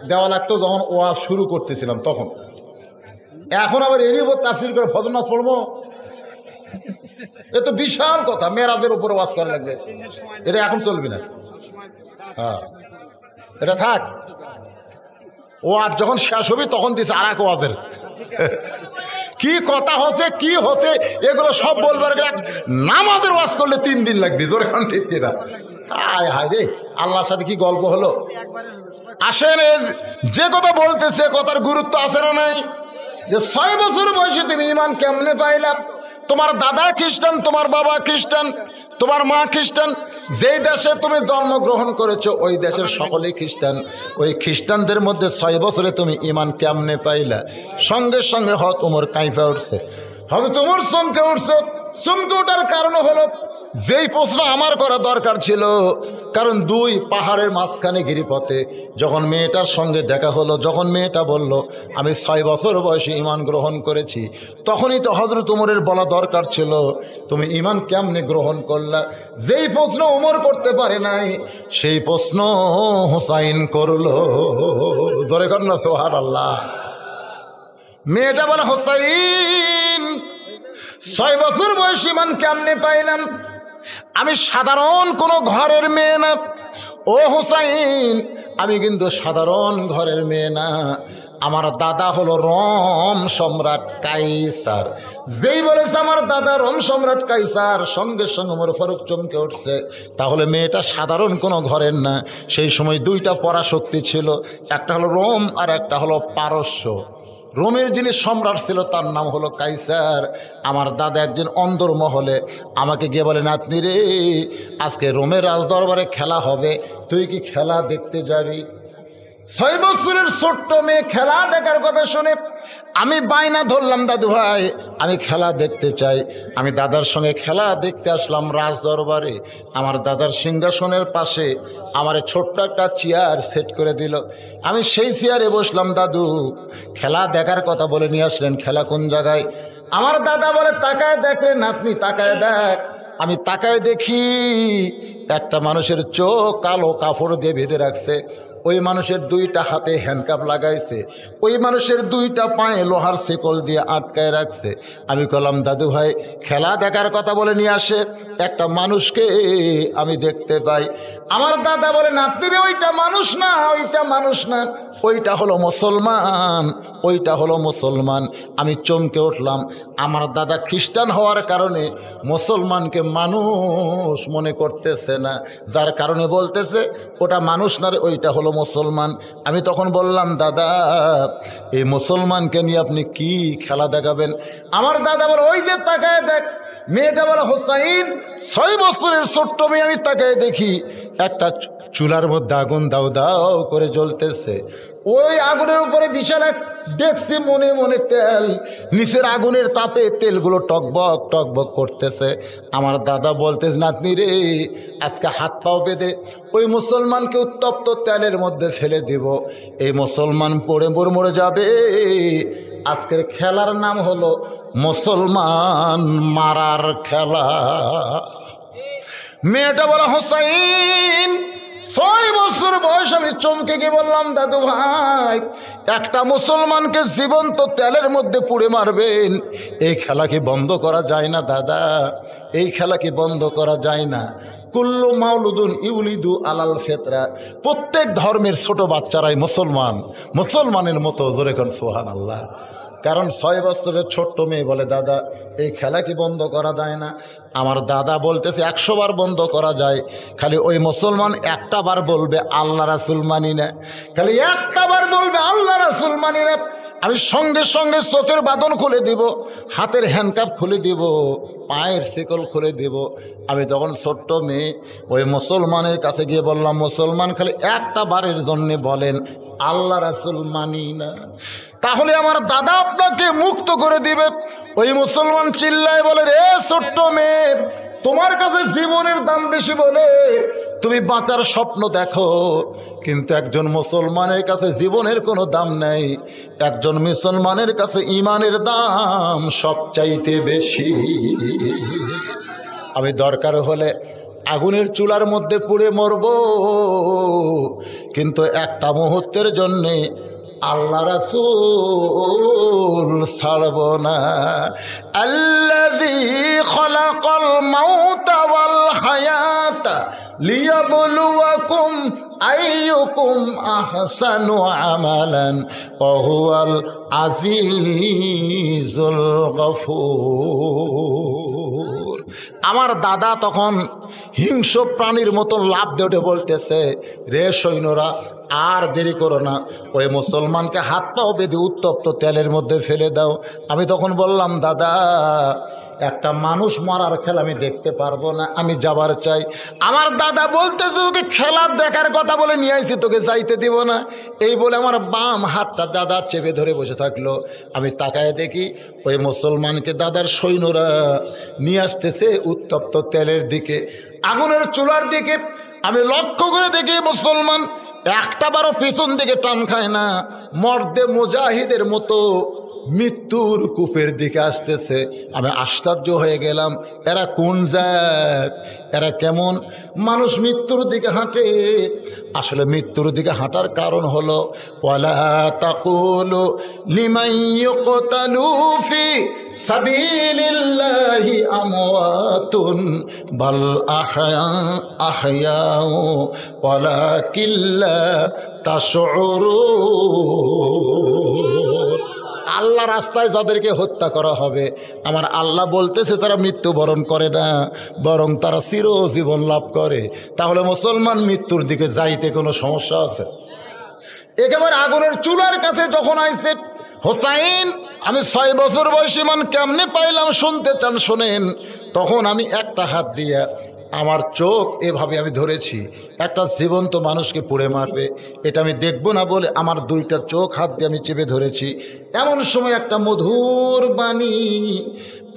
B: দেওয়া লাগতো যখন ওয়াজ শুরু করতেছিলাম তখন। এখন আবার এরই উপর তাফসীর করে ফজর নামাজ পড়বো, এ তো বিশাল কথা। মেরাজের উপরে ওয়াজ করা লাগবে, এটা এখন চলবে না। হ্যাঁ, এটা থাক। ওয়াজ যখন শেষ হবে তখন দিচ্ছে আর এক ওয়াজের কি কথা হচ্ছে, কি হচ্ছে, এগুলো সব বলবার গেলে নামাজের ওয়াজ করলে 3 দিন লাগবে। জোরে কান ঠিক না? হায় হায় রে, আল্লাহর সাথে কি গল্প হলো। আসেন, যে কথা বলতেছে কথার গুরুত্ব আছে না নাই? যে 6 বছর বয়সে তুমি ঈমান কেমনে পাইলা? তোমার দাদা খ্রিস্টান, তোমার বাবা খ্রিস্টান, তোমার মা খ্রিস্টান, যেই দেশে তুমি জন্মগ্রহণ করেছো ওই দেশের সকলেই খ্রিস্টান। ওই খ্রিস্টানদের মধ্যে 6 বছরে তুমি ঈমান কেমনে পাইলা? সঙ্গে সঙ্গে হযরত ওমর কাঁইফা উঠছে, হযরত ওমর চমকে উঠছে। চমকে ওঠার কারণ হলো, যেই প্রশ্ন আমার করা দরকার ছিল, কারণ 2 পাহাড়ের মাঝখানে গিরিপথে যখন মেয়েটার সঙ্গে দেখা হলো, যখন মেয়েটা বলল আমি 6 বছর বয়সে ঈমান গ্রহণ করেছি, তখনই তো হযরত ওমরের বলা দরকার ছিল তুমি ঈমান কেমনে গ্রহণ করলা। যেই প্রশ্ন ওমর করতে পারে নাই, সেই প্রশ্ন হোসাইন করলো। জোরে কর না সুবহানাল্লাহ। মেয়েটা বলে, হোসাইন 6 বছর বয়সী ঈমান কেমনে পাইলাম? আমি সাধারণ কোনো ঘরের মেয়ে না। ও হোসাইন, আমি কিন্তু সাধারণ ঘরের মেয়ে না। আমার দাদা হলো রোম সম্রাট কাইসার। যেই বলেছে আমার দাদা রোম সম্রাট কাইসার, সঙ্গে সঙ্গে ওমর ফারুক চমকে উঠছে। তাহলে মেয়েটা সাধারণ কোনো ঘরের না। সেই সময় 2টা পরাশক্তি ছিল, একটা হলো রোম আর একটা হলো পারস্য। রোমের যিনি সম্রাট ছিল তার নাম হলো কাইসার। আমার দাদা একজন অন্দরমহলে আমাকে গিয়ে বলে, নাতনি রে, আজকে রোমের রাজদরবারে খেলা হবে, তুই কি খেলা দেখতে যাবি? 6 বছরের ছোট্ট মেয়ে খেলা দেখার কথা শুনে আমি বায়না ধরলাম, দাদু ভাই আমি খেলা দেখতে চাই। আমি দাদার সঙ্গে খেলা দেখতে আসলাম রাজ দরবারে। আমার দাদার সিংহাসনের পাশে আমার ছোট্ট একটা চেয়ার সেট করে দিল। আমি সেই চেয়ারে বসলাম। দাদু খেলা দেখার কথা বলে নিয়ে আসলেন, খেলা কোন জায়গায়? আমার দাদা বলে তাকায় দেখ রে নাতনি, তাকায় দেখ। আমি তাকায় দেখি একটা মানুষের চোখ কালো কাপড় দিয়ে বেঁধে রাখছে। ওই মানুষের 2টা হাতে হ্যান্ডকাপ লাগাইছে, ওই মানুষের 2টা পায়ে লোহার শিকল দিয়ে আটকায় রাখছে। আমি বললাম দাদু ভাই খেলা দেখার কথা বলে নিয়ে আসে, একটা মানুষকে আমি দেখতে পাই। আমার দাদা বলে নাতনিরে ওইটা মানুষ না, ওইটা মানুষ না, ওইটা হলো মুসলমান, ওইটা হলো মুসলমান। আমি চমকে উঠলাম। আমার দাদা খ্রিস্টান হওয়ার কারণে মুসলমানকে মানুষ মনে করতেছে না, যার কারণে বলতেছে ওটা মানুষ না রে, ওইটা হলো মুসলমান। আমি তখন বললাম দাদা এই মুসলমানকে নিয়ে আপনি কি খেলা দেখাবেন? আমার দাদা বলে ওই যে তাকায় দেখ। মেয়েটা বলে হোসাইন 6 বছরের ছোট্ট মেয়ে। আমি তাকায় দেখি একটা চুলার মধ্যে আগুন দাও দাও করে জ্বলতেছে। ওই আগুনের উপরে বিশাল এক দেখছি মনে মনে তেল, নিচের আগুনের তাপে তেলগুলো টকবক টকবক করতেছে। আমার দাদা বলতেছে নাতনি রে আজকে হাত পাও বেঁধে ওই মুসলমানকে উত্তপ্ত তেলের মধ্যে ফেলে দিব, এই মুসলমান পড়ে মরে যাবে। আজকের খেলার নাম হলো মুসলমান মারার খেলা। মেয়েটা বলে হোসাইন 6 বছর বয়স। আমি চমকে গিয়ে বললাম দাদু ভাই একটা মুসলমানকে জীবন্ত তেলের মধ্যে পুড়ে মারবেন, এই খেলা কি বন্ধ করা যায় না দাদা? এই খেলা কি বন্ধ করা যায় না? কুল্লু মাউলুদুন ইউলিদু আলাল ফিতরা, প্রত্যেক ধর্মের ছোট বাচ্চারাই মুসলমান, মুসলমানের মতো। জোরে কোন সুবহানাল্লাহ। কারণ 6 বছরের ছোট্ট মেয়ে বলে দাদা এই খেলা কি বন্ধ করা যায় না? আমার দাদা বলতেছে 100 বার বন্ধ করা যায়, খালি ওই মুসলমান একটা বার বলবে আল্লাহ রাসূল মানি না, খালি একটা বার বলবে আল্লাহ রাসূল মানি না। আমি সঙ্গে সঙ্গে চোখের বাঁধন খুলে দিব, হাতের হ্যান্ডকাপ খুলে দিব, পায়ের শিকল খুলে দিব। আমি তখন ছোট্ট মেয়ে ওই মুসলমানের কাছে গিয়ে বললাম মুসলমান খালি একটা বারের জন্যে বলেন আল্লাহ রাসূল মানি না, তাহলে আমার দাদা আপনাকে মুক্ত করে দিবে। ওই মুসলমান চিল্লায় বলে রে ছোট্ট মেয়ে তোমার কাছে জীবনের দাম বেশি বলে তুমি বাঁচার স্বপ্ন দেখো, কিন্তু একজন মুসলমানের কাছে জীবনের কোনো দাম নেই। একজন মুসলমানের কাছে ঈমানের দাম সবচাইতে বেশি। আমি দরকার হলে আগুনের চুলার মধ্যে পুড়ে মরব, কিন্তু একটা মুহূর্তের জন্যে আল্লাহ রাসূল ছাড়ব না। আল্লাযী খালাকাল মাউতা ওয়াল হায়াতা লিয়াবলুয়াকুম আইয়ুকুম আহসানু আমালান ওয়া হুয়াল আজিজুল গফুর। আমার দাদা তখন হিংস্র প্রাণীর মতো লাফ দিয়ে উঠে বলতেছে রে সৈন্যরা আর দেরি করো না, ওই মুসলমানকে হাত পাও বেঁধে উত্তপ্ত তেলের মধ্যে ফেলে দাও। আমি তখন বললাম দাদা একটা মানুষ মারার খেলা আমি দেখতে পারবো না, আমি যাবার চাই। আমার দাদা বলতেছে তোকে খেলা দেখার কথা বলে নিয়ে আইছি, তোকে যাইতে দিব না। এই বলে আমার বাম হাতটা দাদা চেপে ধরে বসে থাকলো। আমি তাকায় দেখি ওই মুসলমানকে দাদার সৈন্যরা নিয়ে আসতেছে উত্তপ্ত তেলের দিকে, আগুনের চুলার দিকে। আমি লক্ষ্য করে দেখি মুসলমান একটা বারও পিছন দিকে টান খায় না, মর্দে মুজাহিদের মতো মৃত্যুর কূপের দিকে আসতেছে। আমি আশ্চর্য হয়ে গেলাম, এরা কোন জাত, এরা কেমন মানুষ মৃত্যুর দিকে হাঁটে? আসলে মৃত্যুর দিকে হাঁটার কারণ হলো ওয়ালা তাকুলু লিমান ইউকতালু ফি সাবিলিল্লাহি আমওয়াতুন বাল আহয়াউ ওয়ালাকিল্লা তাশউরুন। আল্লাহ রাস্তায় যাদেরকে হত্যা করা হবে আমার আল্লাহ বলতেছে তারা মৃত্যুবরণ করে না, বরং তারা চিরজীবন লাভ করে। তাহলে মুসলমান মৃত্যুর দিকে যাইতে কোনো সমস্যা আছে? একেবারে আগুনের চুলার কাছে যখন আইছে হোসাইন, আমি 6 বছর বয়সী মান কেমনে পাইলাম শুনতে চান শোনেন। তখন আমি একটা হাত দিয়া আমার চোখ এভাবে আমি ধরেছি, একটা জীবন্ত মানুষকে পুড়ে মারবে, এটা আমি দেখব না বলে আমার দুইটা চোখ হাত দিয়ে আমি চেপে ধরেছি। এমন সময় একটা মধুর বাণী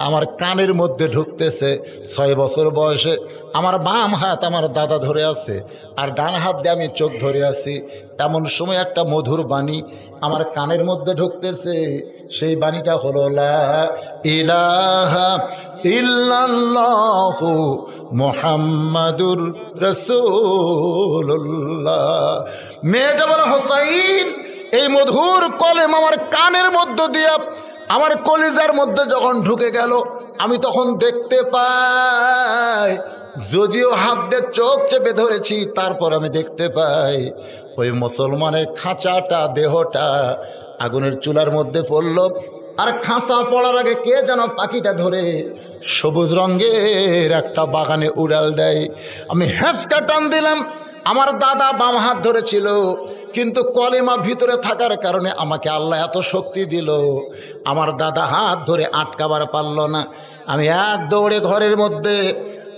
B: আমার কানের মধ্যে ঢুকতেছে। 6 বছর বয়সে আমার বাম হাত আমার দাদা ধরে আছে, আর ডান হাত দিয়ে আমি চোখ ধরে আছি। এমন সময় একটা মধুর বাণী আমার কানের মধ্যে ঢুকতেছে। সেই বাণীটা হলো লা ইলাহা ইল্লাল্লাহু মুহাম্মাদুর রাসূলুল্লাহ। মেয়েটা বলে, হোসাইন, এই মধুর কলেম আমার কানের মধ্য দিয়া আমার কলিজার মধ্যে যখন ঢুকে গেল, আমি তখন দেখতে পাই, যদিও হাত দিয়ে চোখ চেপে ধরেছি, তারপর আমি দেখতে পাই ওই মুসলমানের খাঁচাটা, দেহটা আগুনের চুলার মধ্যে পড়ল। আর খাঁচা পড়ার আগে কে যেন পাখিটা ধরে সবুজ রঙের একটা বাগানে উড়াল দেয়। আমি হ্যাঁচকা টান দিলাম। আমার দাদা বাম হাত ধরেছিল, কিন্তু কলেমা ভিতরে থাকার কারণে আমাকে আল্লাহ এত শক্তি দিল, আমার দাদা হাত ধরে আটকাবার পারল না। আমি এক দৌড়ে ঘরের মধ্যে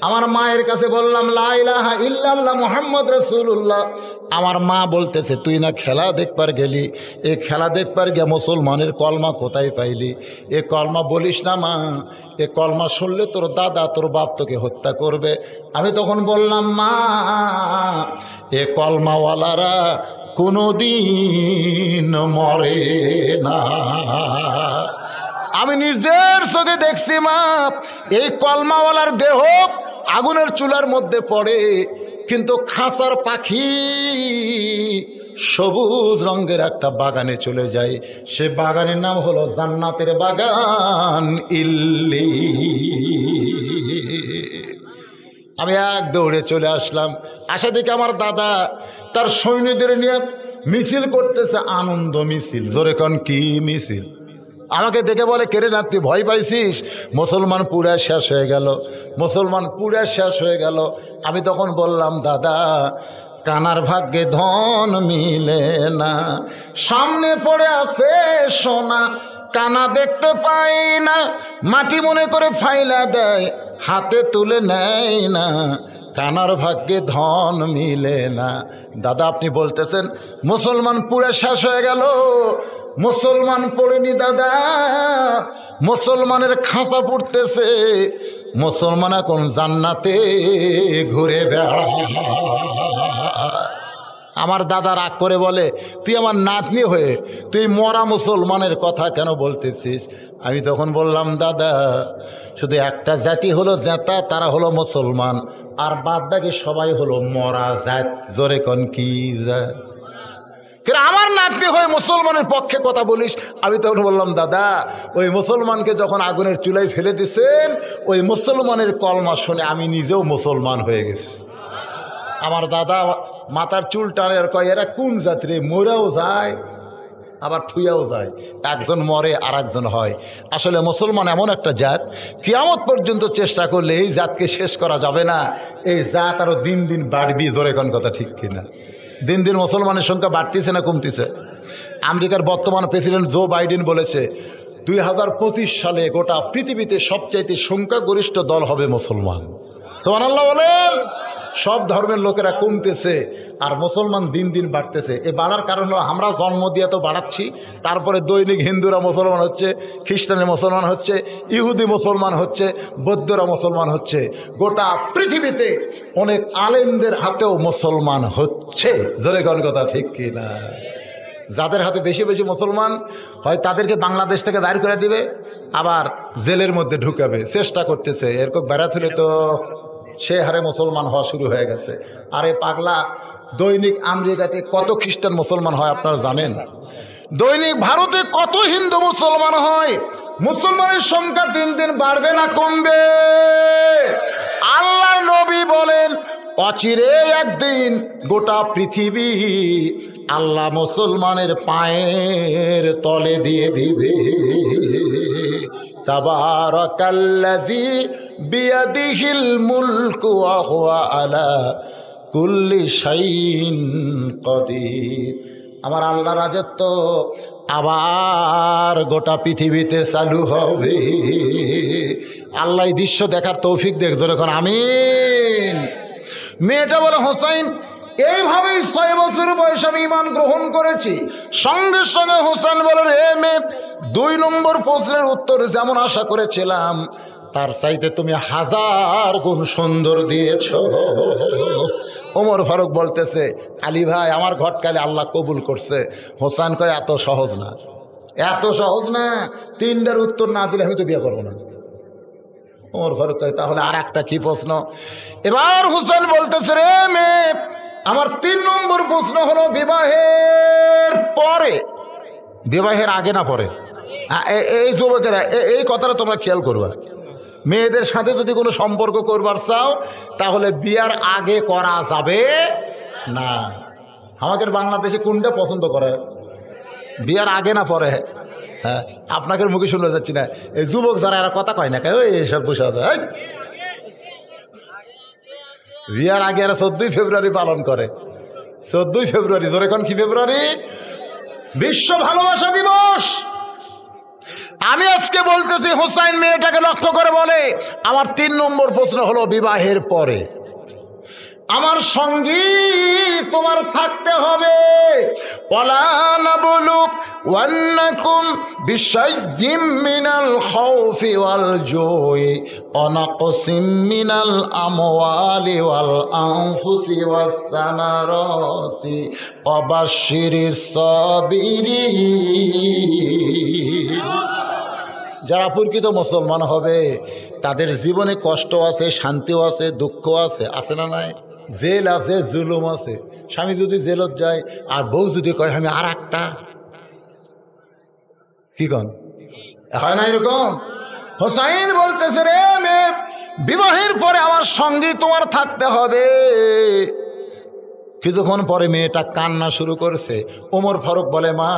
B: আমার মায়ের কাছে বললাম, লা ইলাহা ইল্লাল্লাহ মুহাম্মদ রাসূলুল্লাহ। আমার মা বলতেছে, তুই না খেলা দেখবার গেলি, এই খেলা দেখবার গিয়ে মুসলমানের কলমা কোথায় পাইলি? এ কলমা বলিস না মা, এ কলমা শুনলে তোর দাদা তোর বাপ তোকে হত্যা করবে। আমি তখন বললাম, মা, এ কলমাওয়ালারা কোনোদিন মরে না। আমি নিজের চোখে দেখছি মা, এই কলমাওয়ালার দেহ আগুনের চুলার মধ্যে পড়ে, কিন্তু খাঁচার পাখি সবুজ রঙের একটা বাগানে চলে যায়। সে বাগানের নাম হলো জান্নাতের বাগান ইল্লি। আমি এক দৌড়ে চলে আসলাম। আসা দেখে আমার দাদা তার সৈন্যদের নিয়ে মিছিল করতেছে, আনন্দ মিছিল। জোরে কন, কি মিছিল? আমাকে দেখে বলে, কেরে না তুই ভয় পাইছিস? মুসলমান পুড়ে শেষ হয়ে গেল, মুসলমান পুড়ে শেষ হয়ে গেল। আমি তখন বললাম, দাদা, কানার ভাগ্যে ধন মিলে না, সামনে পড়ে আছে সোনা, কানা দেখতে পাই না, মাটি মনে করে ফাইলা দেয়, হাতে তুলে নেয় না, কানার ভাগ্যে ধন মিলে না। দাদা, আপনি বলতেছেন মুসলমান পুড়ে শেষ হয়ে গেল? মুসলমান পড়েনি দাদা, মুসলমানের খাঁচা পড়তেছে, মুসলমান এখন জান্নাতে ঘুরে বেড়ায়। আমার দাদা রাগ করে বলে, তুই আমার নাতনি হয়ে তুই মরা মুসলমানের কথা কেন বলতেছিস? আমি তখন বললাম, দাদা, শুধু একটা জাতি হলো জেতা, তারা হলো মুসলমান, আর বাদ বাকি সবাই হলো মরা জাত। জোরে কন, কি জাত? আমার নাতনি হয়ে মুসলমানের পক্ষে কথা বলিস? আমি তখন বললাম, দাদা, ওই মুসলমানকে যখন আগুনের চুলায় ফেলে দিছেন, ওই মুসলমানের কলমা শুনে আমি নিজেও মুসলমান হয়ে গেছি। আমার দাদা মাথার চুল টানে আর কয়, এরা কোন জাতিরে, মরাও যায় আবার থুইয়াও যায়, একজন মরে আর একজন হয়। আসলে মুসলমান এমন একটা জাত, কিয়ামত পর্যন্ত চেষ্টা করলে এই জাতকে শেষ করা যাবে না। এই জাত আরো দিন দিন বাড়বি। জোরে কোন কথা ঠিক কিনা? দিন দিন মুসলমানের সংখ্যা বাড়তিছে না কমতিছে? আমেরিকার বর্তমান প্রেসিডেন্ট জো বাইডেন বলেছে 2025 সালে গোটা পৃথিবীতে সবচাইতে সংখ্যাগরিষ্ঠ দল হবে মুসলমান। সুবহানাল্লাহ বলেন। সব ধর্মের লোকেরা কমতেছে আর মুসলমান দিন দিন বাড়তেছে। এ বাড়ার কারণ হলো আমরা জন্ম দিয়ে তো বাড়াচ্ছি, তারপরে দৈনিক হিন্দুরা মুসলমান হচ্ছে, খ্রিস্টানে মুসলমান হচ্ছে, ইহুদি মুসলমান হচ্ছে, বৌদ্ধরা মুসলমান হচ্ছে। গোটা পৃথিবীতে অনেক আলেমদের হাতেও মুসলমান হচ্ছে। জোরে কোন কথা ঠিক কি না? যাদের হাতে বেশি বেশি মুসলমান হয় তাদেরকে বাংলাদেশ থেকে বাইর করে দিবে, আবার জেলের মধ্যে ঢুকাবে, চেষ্টা করতেছে। এরকম বেড়াত হলে তো সে হারে মুসলমান হওয়া শুরু হয়ে গেছে। আরে পাগলা, দৈনিক আমেরিকাতে কত খ্রিস্টান মুসলমান হয় আপনারা জানেন? দৈনিক ভারতে কত হিন্দু মুসলমান হয়? মুসলমানের সংখ্যা দিন দিন বাড়বে না কমবে? আল্লাহর নবী বলেন, অচিরে একদিন গোটা পৃথিবী আল্লাহ মুসলমানের পায়ের তলে দিয়ে দিবে। তাবারাকাল্লাযী বিয়াদিহিল মুলকু ওয়া হুয়া আলা কুল্লি শাইইন কাদির। আমার আল্লাহ রাজত্ব আবার গোটা পৃথিবীতে চালু হবে। আল্লাহ এই দৃশ্য দেখার তৌফিক দেখ, জোরে কর আমিন। মেয়েটা বলে হোসাইন এইভাবেই 6 বছর বয়সে আমি ঈমান গ্রহণ করেছি। সঙ্গে সঙ্গে হোসেন বলে রে মেয়ে, 2 নম্বর প্রশ্নের উত্তর যেমন আশা করেছিলাম তার চাইতে তুমি 1000 গুণ সুন্দর দিয়েছ। ওমর ফারুক বলতেছে আলী ভাই আমার ঘটকালে আল্লাহ কবুল করছে। হোসেন কয় এত সহজ না, এত সহজ না, 3টার উত্তর না দিলে আমি তো বিয়ে করবো না। ওমর ফারুক কয় তাহলে আর একটা কি প্রশ্ন? এবার হোসেন বলতেছে রে মেয়ে, আমার 3 নম্বর প্রশ্ন হলো বিবাহের পরে, বিবাহের আগে না পরে। এই যুবকেরা এই কথাটা তোমরা খেয়াল করবা, মেয়েদের সাথে যদি কোনো সম্পর্ক করবার চাও তাহলে বিয়ার আগে করা যাবে না। আমাদের বাংলাদেশে কোনটা পছন্দ করে, বিয়ার আগে না পরে? হ্যাঁ, আপনাদের মুখে শুনে যাচ্ছি না, এই যুবক যারা এরা কথা কয় না, ওই এইসব বসে আছে। বিয়ার আগে এরা 14ই ফেব্রুয়ারি পালন করে। 14ই ফেব্রুয়ারি, ধরে এখন কি ফেব্রুয়ারি? বিশ্ব ভালোবাসা দিবস। আমি আজকে বলতেছি হোসাইন মেয়েটাকে লক্ষ্য করে বলে আমার 3 নম্বর প্রশ্ন হলো বিবাহের পরে আমার সঙ্গী তোমার থাকতে হবে। ওয়ালা নাবলু ওয়ান্নাকুম বিশাইয়্যিম মিনাল খাউফি ওয়াল জুই ওয়া নাকসিম মিনাল আমওয়ালি ওয়াল আনফুসি ওয়াস সামারাতি ওয়া বাশশিরিস সাবিরিন। যারা প্রকৃত মুসলমান হবে তাদের জীবনে কষ্ট আছে, শান্তিও আছে, দুঃখ আছে, আছে না নাই? জেল আছে, জুলুম আছে। স্বামী যদি জেলত যায় আর বউ যদি কয় আমি আর একটা, কি কন হয় না এরকম? হোসাইন বলতেছে রে মেয়ে, বিবাহের পরে আমার সঙ্গী তোমার থাকতে হবে। কিছুক্ষণ পরে মেয়েটা কান্না শুরু করেছে। ওমর ফারুক বলে মা,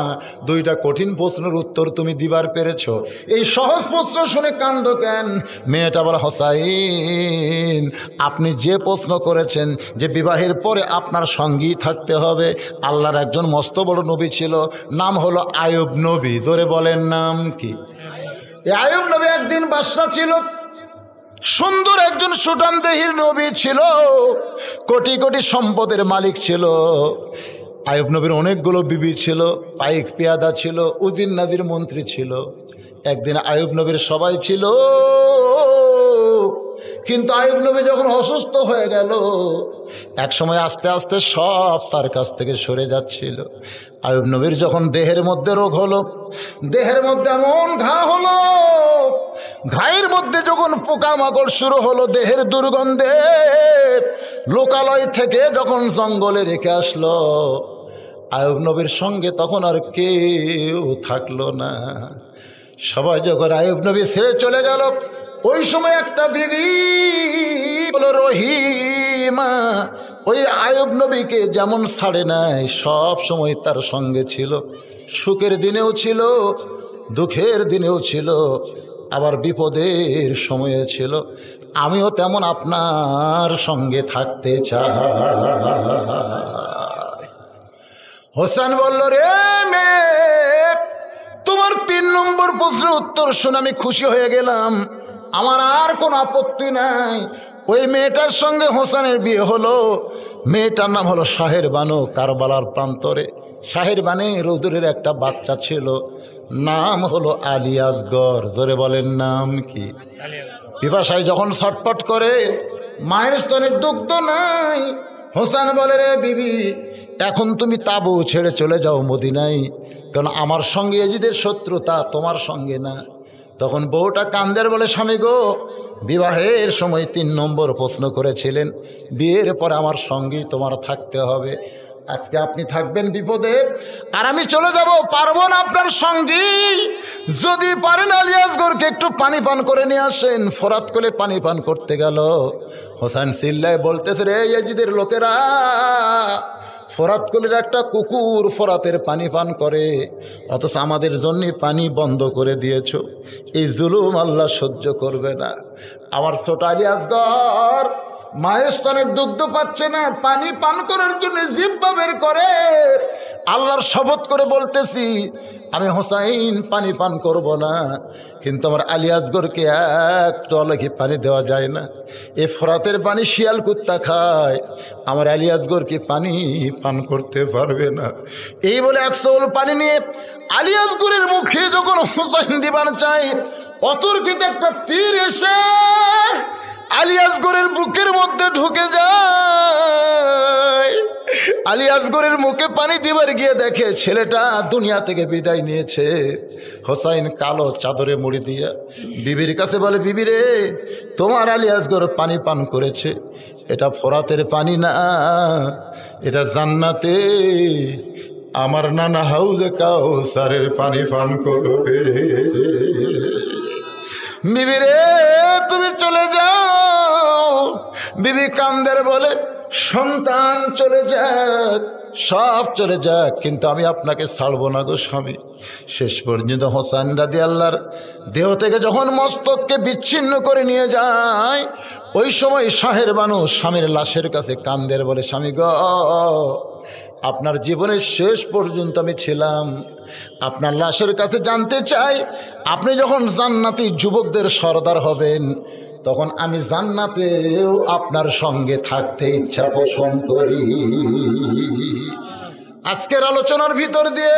B: 2টা কঠিন প্রশ্নের উত্তর তুমি দিবার পেরেছ, এই সহজ প্রশ্ন শুনে কান্দো কেন? মেয়েটা বলে হোসাইন আপনি যে প্রশ্ন করেছেন যে বিবাহের পরে আপনার সঙ্গী থাকতে হবে, আল্লাহর একজন মস্ত বড় নবী ছিল, নাম হলো আয়ুব নবী। জোরে বলেন নাম কি? এই আয়ুব নবী একদিন বাদশা ছিল, সুন্দর একজন সুঠাম দেহির নবী ছিল, কোটি কোটি সম্পদের মালিক ছিল। আয়ুব নবীর অনেকগুলো বিবি ছিল, পাইক পেয়াদা ছিল, উজির নাদির মন্ত্রী ছিল। একদিন আয়ুব নবীর সবাই ছিল, কিন্তু আয়ুব নবী যখন অসুস্থ হয়ে গেল এক সময় আস্তে আস্তে সব তার কাছ থেকে সরে যাচ্ছিল। আয়ুব নবীর যখন দেহের মধ্যে রোগ হলো, দেহের মধ্যে এমন ঘা হলো, ঘায়ের মধ্যে যখন পোকামাকড় শুরু হলো, দেহের দুর্গন্ধে লোকালয় থেকে যখন জঙ্গলে রেখে আসলো আয়ুব নবীর সঙ্গে, তখন আর কেউ থাকলো না। সবাই যখন আয়ুব নবী ছেড়ে চলে গেল, ওই সময় একটা বিবি বলো রহিমা, ওই আয়ুব নবীকে যেমন ছাড়ে নাই, সব সময় তার সঙ্গে ছিল। সুখের দিনেও ছিল, দুঃখের দিনেও ছিল, আবার বিপদের সময়ে ছিল। আমিও তেমন আপনার সঙ্গে থাকতে চাই। হোসেন বলল রে মেয়ে, তোমার 3 নম্বর প্রশ্নের উত্তর শুনে আমি খুশি হয়ে গেলাম, আমার আর কোনো আপত্তি নাই। ওই মেয়েটার সঙ্গে হোসেনের বিয়ে হলো। মেয়েটার নাম হলো শাহের বানু। কারবালার প্রান্তরে শাহের বানে রৌদুরের একটা বাচ্চা ছিল, নাম হলো আলী আসগর। জোরে বলেন নাম কি? পিপাসায় যখন ছটপট করে, মায়ের স্তনের দুগ্ধ নাই। হোসেন বলে রে বিবি, এখন তুমি তাবু ছেড়ে চলে যাও মদিনায়, কারণ আমার সঙ্গে এজিদের শত্রুতা, তোমার সঙ্গে না। তখন বউটা কান্দের বলে স্বামী গো, বিবাহের সময় 3 নম্বর প্রশ্ন করেছিলেন, বিয়ের পরে আমার সঙ্গেই তোমার থাকতে হবে। আজকে আপনি থাকবেন বিপদে আর আমি চলে যাব, পারবো না আপনার সঙ্গী। যদি পারেন আলী আসগরকে একটু পানি পান করে নিয়ে আসেন। ফরাত কোলে পানি পান করতে গেল। হোসেন চিল্লায় বলতেছে রে ইয়াজিদের লোকেরা, ফরাত কোলের একটা কুকুর ফরাতের পানি পান করে, অথচ আমাদের জন্য পানি বন্ধ করে দিয়েছ। এই জুলুম আল্লাহ সহ্য করবে না। আমার ছোট আলী আসগর মায়ের স্তনের দুগ্ধ পাচ্ছে না, পানি পান করার জন্য জিহ্বা বের করে। আল্লাহর শপথ করে বলতেছি, আমি হোসাইন পানি পান করব না, কিন্তু আমার আলী আসগরকে একটু অলখি পানি দেওয়া যায় না। এ ফোরাতের পানি শিয়াল কুত্তা খায়, আমার আলী আসগরকে পানি পান করতে পারবে না। এই বলে 100 ওল পানি নিয়ে আলী আসগরের মুখে যখন হোসাইন দিবার চাই, অতর্কিত একটা তীর এসে আলী আসগরের বুকের মধ্যে ঢুকে যায়। আলী আসগরের মুখে পানি দিবার গিয়ে দেখে ছেলেটা দুনিয়া থেকে বিদায় নিয়েছে। হোসাইন কালো চাদরে মুড়ি দিয়া বিবির কাছে বলে, বিবি রে, তোমার আলী আসগর পানি পান করেছে, এটা ফোরাতের পানি না, এটা জান্নাতে আমার নানা হাউজে কাউসারের পানি পান করবে। বিবি রে, তুমি চলে যাও। বিবি কান্দের বলে, সন্তান চলে যাক, সব চলে যাক, কিন্তু আমি আপনাকে ছাড়বো না গো স্বামী। শেষ পর্যন্ত হোসেন রাদিয়াল্লাহর দেহ থেকে যখন মস্তককে বিচ্ছিন্ন করে নিয়ে যায়, ওই সময় শাহের বানু স্বামীর লাশের কাছে কান্দের বলে, স্বামী গো, আপনার জীবনের শেষ পর্যন্ত আমি ছিলাম, আপনার লাশের কাছে জানতে চাই, আপনি যখন জান্নাতি যুবকদের সর্দার হবেন, তখন আমি জান্নাতেও আপনার সঙ্গে থাকতে ইচ্ছা পোষণ করি। আজকের আলোচনার ভিতর দিয়ে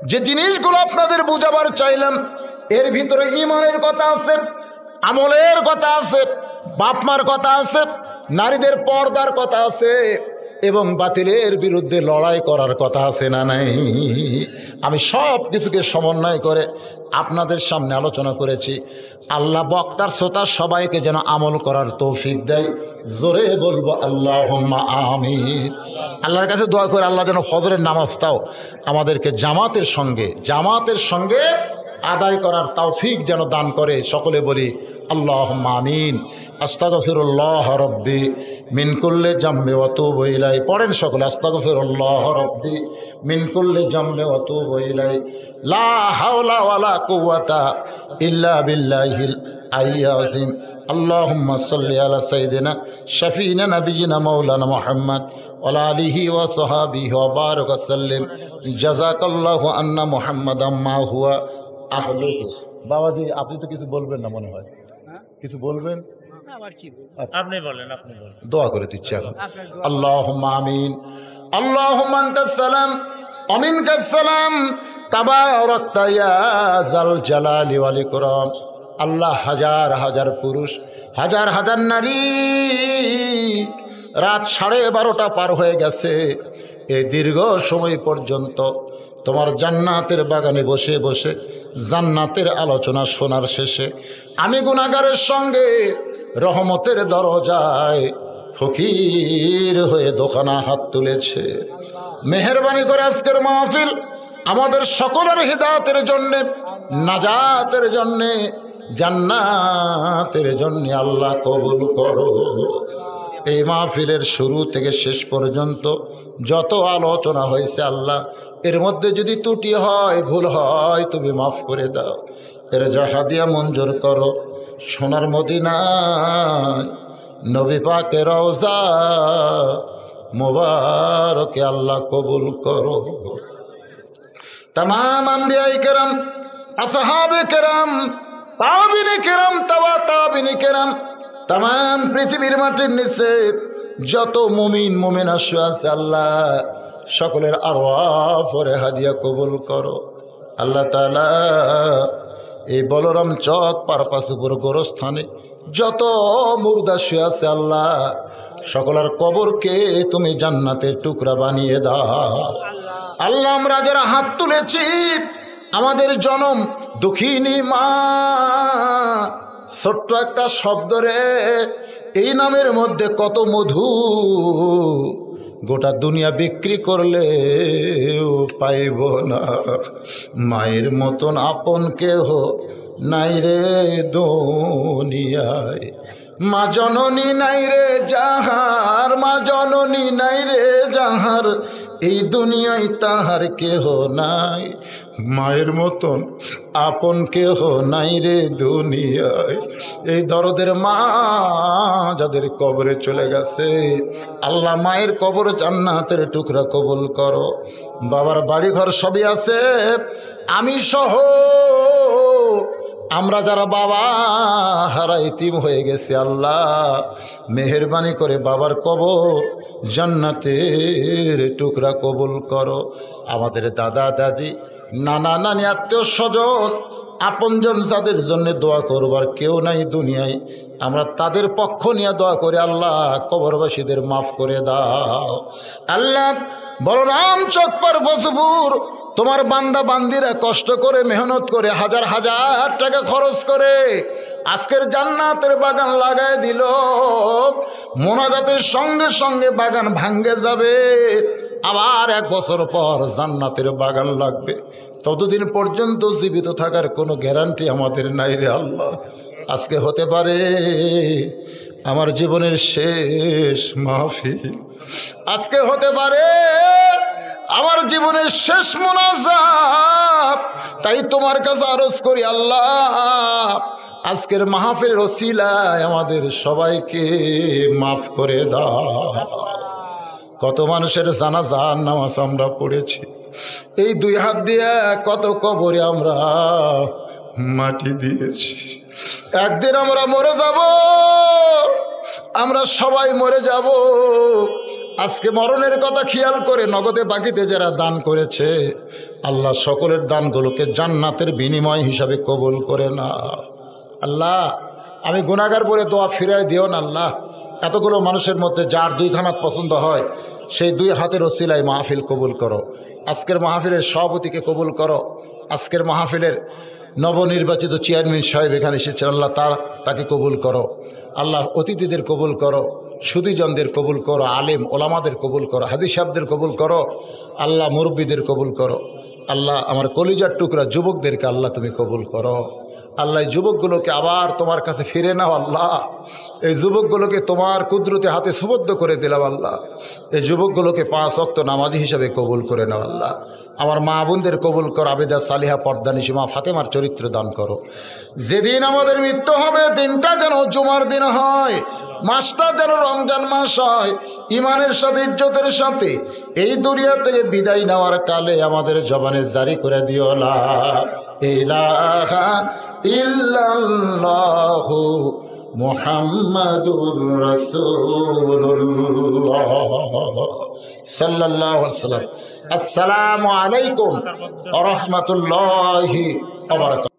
B: যে জিনিসগুলো আপনাদের বুঝাবার চাইলাম, এর ভিতরে ঈমানের কথা আছে, আমলের কথা আছে, বাপমার কথা আছে, নারীদের পর্দার কথা আছে, এবং বাতিলের বিরুদ্ধে লড়াই করার কথা আছে না নাই? আমি সব কিছুকে সমন্বয় করে আপনাদের সামনে আলোচনা করেছি। আল্লাহ বক্তার শ্রোতা সবাইকে যেন আমল করার তৌফিক দেয়। জোরে বলবো আল্লাহুম্মা আমিন। আল্লাহর কাছে দোয়া করে আল্লাহ যেন ফজরের নামাজটাও আমাদেরকে জামাতের সঙ্গে আদায় করার তৌফিক যেন দান করে। সকলে বলি আল্লাহুম্মা আমিন। আস্তাগফিরুল্লাহ রাব্বি মিন কুল্লি জামবি ওয়া তুবু ইলাইহি। পড়েন সকলে, আস্তাগফিরুল্লাহ রাব্বি মিন কুল্লি জামবি ওয়া তুবু ইলাইহি। লা হাওলা ওয়ালা কুওয়াতা ইল্লা বিল্লাহিল আলিয়্যিল আযীম। আল্লাহুম্মা সাল্লি আলা সাইয়্যিদিনা শাফিঈনা নাবিয়িনা মাওলানা মুহাম্মদ ওয়া আলা আলিহি ওয়া সাহবিহি ওয়া বারাক ওয়া সাল্লিম। জাযাকাল্লাহু আন্না মুহাম্মাদাম মা হুয়া আহলুহু। বাবাজি, আপনি তো কিছু বলবেন না মনে হয়, কিছু বলবেন?
D: আপনি বলেন।
B: দোয়া করে দিচ্ছি এখন। আল্লাহুম্মা আমিন। আল্লাহুম্মা আনতাস সালাম ওয়া মিনকাস সালাম, তাবারাকতা ইয়া যাল জালালি ওয়াল ইকরাম। আল্লাহ, হাজার হাজার পুরুষ, হাজার হাজার নারী, রাত 12:30 পার হয়ে গেছে। এই দীর্ঘ সময় পর্যন্ত তোমার জান্নাতের বাগানে বসে বসে জান্নাতের আলোচনা শোনার শেষে আমি গুনাহগারের সঙ্গে রহমতের দরজায় ফকির হয়ে দোকানা হাত তুলেছে। মেহেরবানি করে আজকের মাহফিল আমাদের সকলের হিদায়াতের জন্যে, নাজাতের জন্যে, জান্নাতের জন্যে আল্লাহ কবুল করো। এই মাহফিলের শুরু থেকে শেষ পর্যন্ত যত আলোচনা হয়েছে আল্লাহ, এর মধ্যে যদি ত্রুটি হয়, ভুল হয়, তুমি মাফ করে দাও। এর জাহাদিয়া মঞ্জুর করো। সোনার মদিনায় নবী পাকের রওজা মুবারকে আল্লাহ কবুল করো। तमाम अंबियाए करम, असहाबे करम, ताबिने करम, तवा ताबिने करम, तमाम पृथिवीर माटिर निचे যত মুমিন মুমিনা শুয়ে আছে আল্লাহ সকলের আরওয়াহ পরে হাদিয়া কবুল করো। আল্লাহ তাআলা এই বলরাম চক পারপাসপুর গোরস্থানে যত মুর্দা শুয়ে আছে আল্লাহ সকলের কবরকে তুমি জান্নাতের টুকরা বানিয়ে দাও। আল্লাহ, আমরা যারা হাত তুলেছি আমাদের জনম দুঃখিনী মা, ছোট্ট একটা শব্দ রে, এই নামের মধ্যে কত মধু, গোটা দুনিয়া বিক্রি করলে পাইব না। মায়ের মতন আপন কেহ নাই রে দুনিয়ায়, মা জননী নাই রে যাহার, মা জননী নাই রে যাহার, এই দুনিয়ায় তাহার কেহ নাই, মায়ের মতন আপন কেহ নাই রে দুনিয়ায়। এই দরদের মা যাদের কবরে চলে গেছে, আল্লাহ মায়ের কবর জান্নাতের টুকরা কবুল করো। বাবার বাড়ি ঘর সবই আছে, আমি সহ আমরা যারা বাবা হারা ইতিম হয়ে গেছি, আল্লাহ মেহেরবানি করে বাবার কবর জান্নাতের টুকরা কবুল করো। আমাদের দাদা দাদি নানা নানি আত্মীয় স্বজন আপনজন যাদের জন্য দোয়া করবার কেউ নাই দুনিয়ায়, আমরা তাদের পক্ষ নিয়ে দোয়া করে আল্লাহ কবরবাসীদের মাফ করে দাও। আল্লাহ বলরাম চকপার বসপুর তোমার বান্দা বান্দিরা কষ্ট করে মেহনত করে হাজার হাজার টাকা খরচ করে আজকের জান্নাতের বাগান লাগায় দিল। মোনাজাতের সঙ্গে সঙ্গে বাগান ভাঙ্গে যাবে, আবার 1 বছর পর জান্নাতের বাগান লাগবে। ততদিন পর্যন্ত জীবিত থাকার কোনো গ্যারান্টি আমাদের নাই রে আল্লাহ। আজকে হতে পারে আমার জীবনের শেষ মাহফিল, আজকে হতে পারে আমার জীবনের শেষ মুনাজাত। তাই তোমার কাছে আরজ করি আল্লাহ, আজকের মাহফিলের ওসিলায় আমাদের সবাইকে মাফ করে দাও। কত মানুষের জানাজার নামাজ আমরা পড়েছি, এই 2 হাত দিয়ে কত কবরে আমরা মাটি দিয়েছি। একদিন আমরা মরে যাব, আমরা সবাই মরে যাব। আজকে মরণের কথা খেয়াল করে নগদে বাকিতে যারা দান করেছে, আল্লাহ সকলের দানগুলোকে জান্নাতের বিনিময় হিসাবে কবুল করে না। আল্লাহ আমি গুনাহগার বলে দোয়া ফিরাই দিও না আল্লাহ। এতগুলো মানুষের মধ্যে যার 2 হাত পছন্দ হয়, সেই 2 হাতের ওসিলায় মাহফিল কবুল করো। আজকের মাহফিলের সভাপতিকে কবুল করো। আজকের মাহফিলের নবনির্বাচিত চেয়ারম্যান সাহেব এখানে এসেছেন, আল্লাহ তাকে কবুল করো। আল্লাহ অতিথিদের কবুল করো, সুধীজনদের কবুল করো, আলেম ওলামাদের কবুল করো, হাদিস সাহেবদের কবুল করো, আল্লাহ মুরব্বীদের কবুল করো। আল্লাহ আমার কলিজার টুকরা যুবকদেরকে আল্লাহ তুমি কবুল করো। আল্লাহ এই যুবকগুলোকে আবার তোমার কাছে ফিরে নাও আল্লাহ। এই যুবকগুলোকে তোমার কুদরতে হাতে সুবদ্ধ করে দিলাম আল্লাহ। এই যুবকগুলোকে 5 ওয়াক্ত নামাজি হিসাবে কবুল করে নাও আল্লাহ। আমার মা বোনদের কবুল করো, আবেদা সালিহা পর্দানিশি মা ফাতেমার চরিত্র দান করো। যেদিন আমাদের মৃত্যু হবে দিনটা যেন জুমার দিন হয়, মাসটা যেন রমজান মাস হয়, ইমানের সাথে ইজ্জতের সাথে এই দুনিয়া থেকে বিদায় নেওয়ার কালে আমাদের জবানে জারি করে দিও লা ইলাহা ইল্লাল্লাহু মুহাম্মাদুর রাসূলুল্লাহ সাল্লাল্লাহু আলাইহি ওয়াসাল্লাম। আসসালামু আলাইকুম ওয়া রাহমাতুল্লাহি ওয়া বারাকাতুহু।